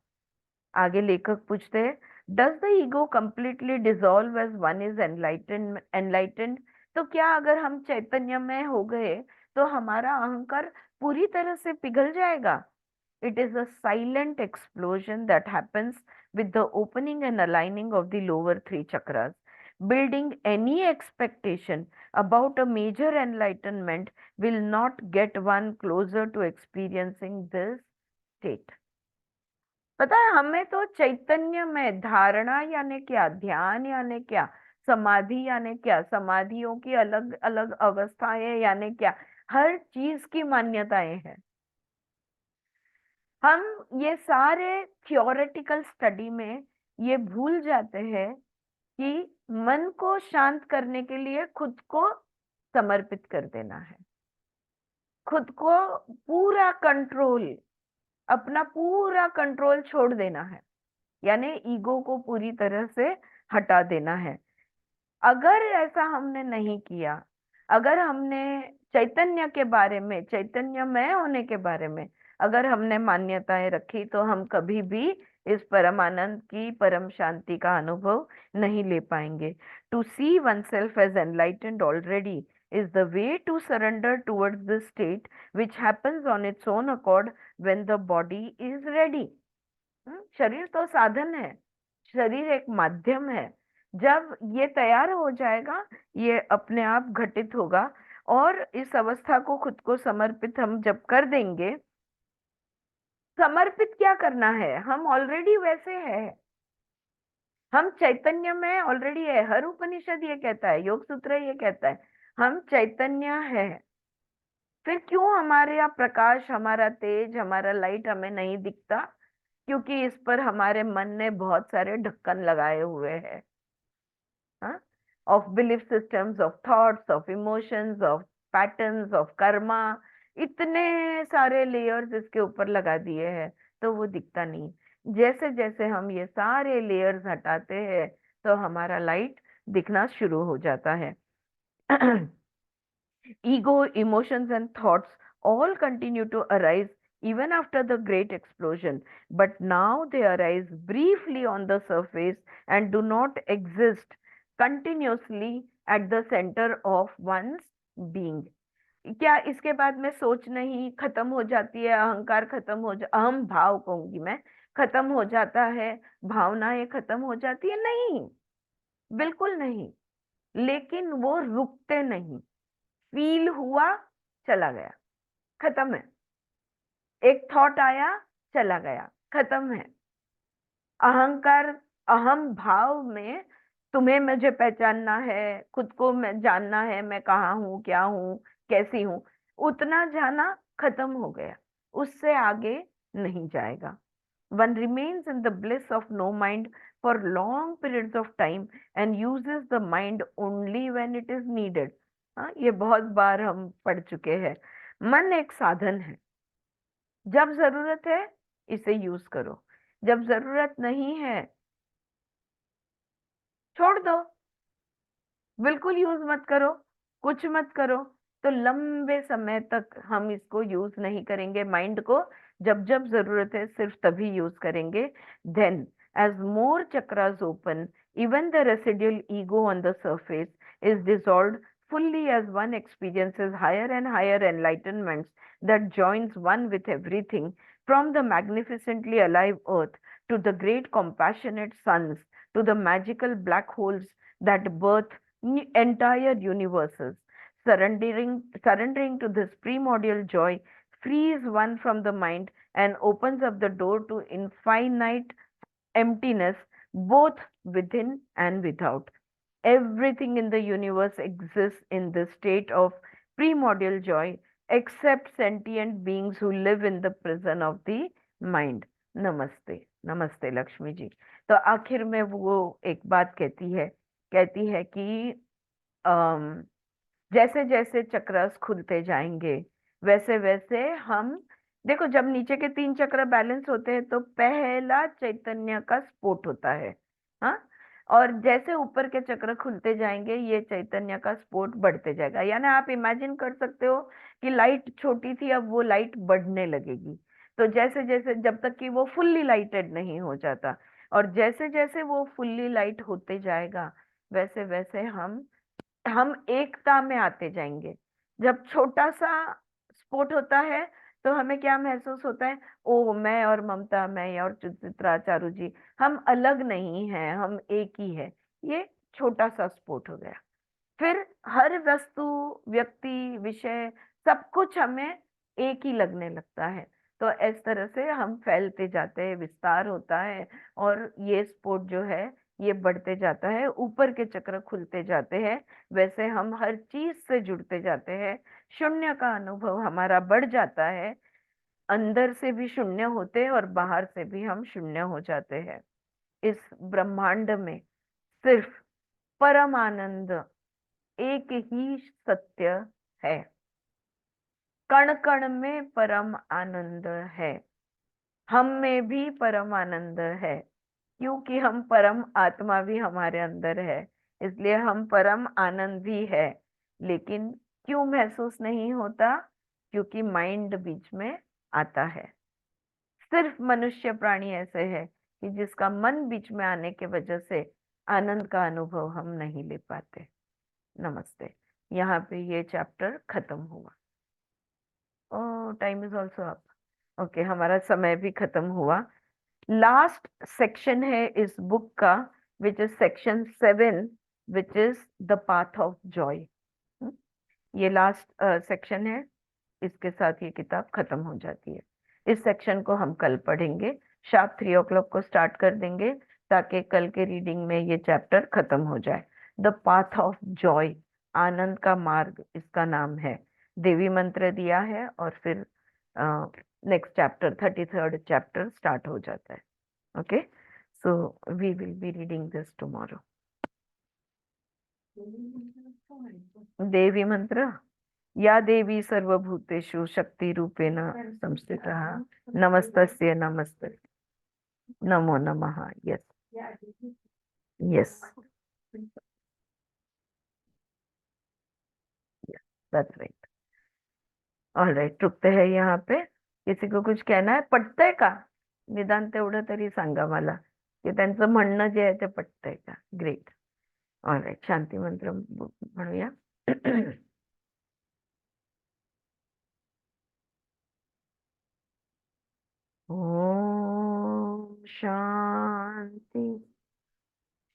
S1: आगे लेखक पूछते हैं, does the ego completely dissolve as one is enlightened? तो क्या अगर हम चैतन्यमय हो गए तो हमारा अहंकार पूरी तरह से पिघल जाएगा? It is a silent explosion that happens with the opening and aligning of the lower three chakras. Building any expectation about a major enlightenment will not get one closer to experiencing this state. पता है, हमें तो चैतन्य में धारणा यानी क्या, ध्यान यानी क्या, समाधि यानी क्या, समाधियों की अलग अलग अवस्थाएं यानी क्या, हर चीज की मान्यताएं हैं. हम ये सारे थियोरेटिकल स्टडी में ये भूल जाते हैं कि मन को शांत करने के लिए खुद को समर्पित कर देना है, खुद को पूरा कंट्रोल, अपना पूरा कंट्रोल छोड़ देना है, यानी ईगो को पूरी तरह से हटा देना है. अगर ऐसा हमने नहीं किया, अगर हमने चैतन्य के बारे में, चैतन्यमय होने के बारे में अगर हमने मान्यताएं रखी, तो हम कभी भी इस परमानंद की, परम शांति का अनुभव नहीं ले पाएंगे. To see oneself as enlightened already is the way to surrender towards this state, which happens on its own accord when the body is ready. शरीर तो साधन है, शरीर एक माध्यम है. जब ये तैयार हो जाएगा, ये अपने आप घटित होगा. और इस अवस्था को, खुद को समर्पित हम जब कर देंगे, समर्पित क्या करना है, हम ऑलरेडी वैसे हैं, हम चैतन्य में ऑलरेडी है. हर उपनिषद ये कहता है, योग सूत्र ये कहता है, हम चैतन्य है. फिर क्यों हमारे प्रकाश, हमारा तेज, हमारा लाइट हमें नहीं दिखता? क्योंकि इस पर हमारे मन ने बहुत सारे ढक्कन लगाए हुए हैं, of belief systems, of thoughts, of emotions, of patterns, of Karma. इतने सारे लेयर्स इसके ऊपर लगा दिए हैं, तो वो दिखता नहीं. जैसे जैसे हम ये सारे लेयर्स हटाते हैं, तो हमारा लाइट दिखना शुरू हो जाता है. Ego, emotions, and thoughts all continue to arise even after the great explosion, but now they arise briefly on the surface and do not exist continuously at the center of one's being. क्या इसके बाद में सोच नहीं खत्म हो जाती है, अहंकार खत्म हो जा, अहम भाव कहूंगी मैं, खत्म हो जाता है, भावनाएं खत्म हो जाती है? नहीं, बिल्कुल नहीं. लेकिन वो रुकते नहीं. फील हुआ, चला गया, खत्म है. एक थॉट आया, चला गया, खत्म है. अहंकार, अहम भाव में तुम्हें मुझे पहचानना है, खुद को मैं जानना है, मैं कहाँ हूँ, क्या हूँ, कैसी हूँ, उतना जाना खत्म हो गया. उससे आगे नहीं जाएगा. One remains in the bliss of no mind for long periods of time and uses the mind only when it is needed. हाँ, ये बहुत बार हम पढ़ चुके हैं. मन एक साधन है, जब जरूरत है इसे यूज करो, जब जरूरत नहीं है छोड़ दो, बिल्कुल यूज मत करो, कुछ मत करो. तो लंबे समय तक हम इसको यूज नहीं करेंगे, माइंड को. जब जब जरूरत है सिर्फ तभी यूज करेंगे. Then as more chakras open, even the residual ego on the surface is dissolved fully as one experiences higher and higher enlightenments that joins one with everything, from the magnificently alive earth to the great compassionate suns to the magical black holes that birth entire universes. Surrendering to this primordial joy frees one from the mind and opens up the door to infinite emptiness, both within and without. Everything in the universe exists in this state of primordial joy, except sentient beings who live in the prison of the mind. नमस्ते नमस्ते लक्ष्मी जी। तो आखिर में वो एक बात कहती है कि अम, जैसे जैसे चक्रस खुलते जाएंगे वैसे वैसे हम, देखो जब नीचे के 3 चक्र बैलेंस होते हैं तो पहला चैतन्य का स्फोट होता है। हाँ, और जैसे ऊपर के चक्र खुलते जाएंगे ये चैतन्य का स्फोट बढ़ते जाएगा। यानी आप इमेजिन कर सकते हो कि लाइट छोटी थी, अब वो लाइट बढ़ने लगेगी। तो जैसे जैसे जब तक कि वो फुल्ली लाइटेड नहीं हो जाता, और जैसे जैसे वो फुल्ली लाइट होते जाएगा वैसे वैसे हम एकता में आते जाएंगे। जब छोटा सा स्पोर्ट होता है तो हमें क्या महसूस होता है, ओ मैं और ममता, मैं और चित्रा चारू जी, हम अलग नहीं हैं, हम एक ही है। ये छोटा सा स्पोर्ट हो गया। फिर हर वस्तु, व्यक्ति, विषय, सब कुछ हमें एक ही लगने लगता है। तो इस तरह से हम फैलते जाते हैं, विस्तार होता है, और ये स्पोर्ट जो है ये बढ़ते जाता है, ऊपर के चक्र खुलते जाते हैं, वैसे हम हर चीज से जुड़ते जाते हैं। शून्य का अनुभव हमारा बढ़ जाता है, अंदर से भी शून्य होते हैं और बाहर से भी हम शून्य हो जाते हैं। इस ब्रह्मांड में सिर्फ परम आनंद एक ही सत्य है। कण कण में परम आनंद है, हम में भी परम आनंद है, क्योंकि हम परम आत्मा भी हमारे अंदर है, इसलिए हम परम आनंदी है। लेकिन क्यों महसूस नहीं होता? क्योंकि माइंड बीच में आता है। सिर्फ मनुष्य प्राणी ऐसे है कि जिसका मन बीच में आने के वजह से आनंद का अनुभव हम नहीं ले पाते। नमस्ते। यहाँ पे ये चैप्टर खत्म हुआ। Oh, time is also up. Okay, हमारा समय भी खत्म हुआ। लास्ट सेक्शन है इस बुक का, which is section 7, which is the path of Joy. ये लास्ट सेक्शन है, इसके साथ ये किताब खत्म हो जाती है। इस सेक्शन को हम कल पढ़ेंगे, शार्प 3 o'clock को स्टार्ट कर देंगे, ताकि कल के रीडिंग में ये चैप्टर खत्म हो जाए। द पाथ ऑफ जॉय, आनंद का मार्ग इसका नाम है। देवी मंत्र दिया है और फिर next chapter 33rd chapter start हो जाता है। Okay, so we will be reading this tomorrow. देवी मंत्र। या देवी सर्वभूतेषु शक्तिरूपेण संस्थिता नमस्तस्यै नमस्ते नमो नमः। Yes yes, that's right. All right, रुकते हैं यहाँ पे। किसी को कुछ कहना आहे? पटतंय का? निदान तेवढं तरी सांगा मला की त्यांचं म्हणणं जे आहे ते पटतंय का? ग्रेट। ऑल राइट, शांती मंत्र म्हणूया। ओम शांति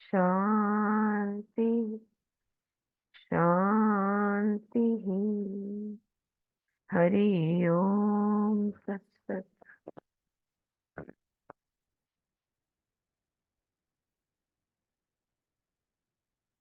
S1: शांति शांति। हरि ओम।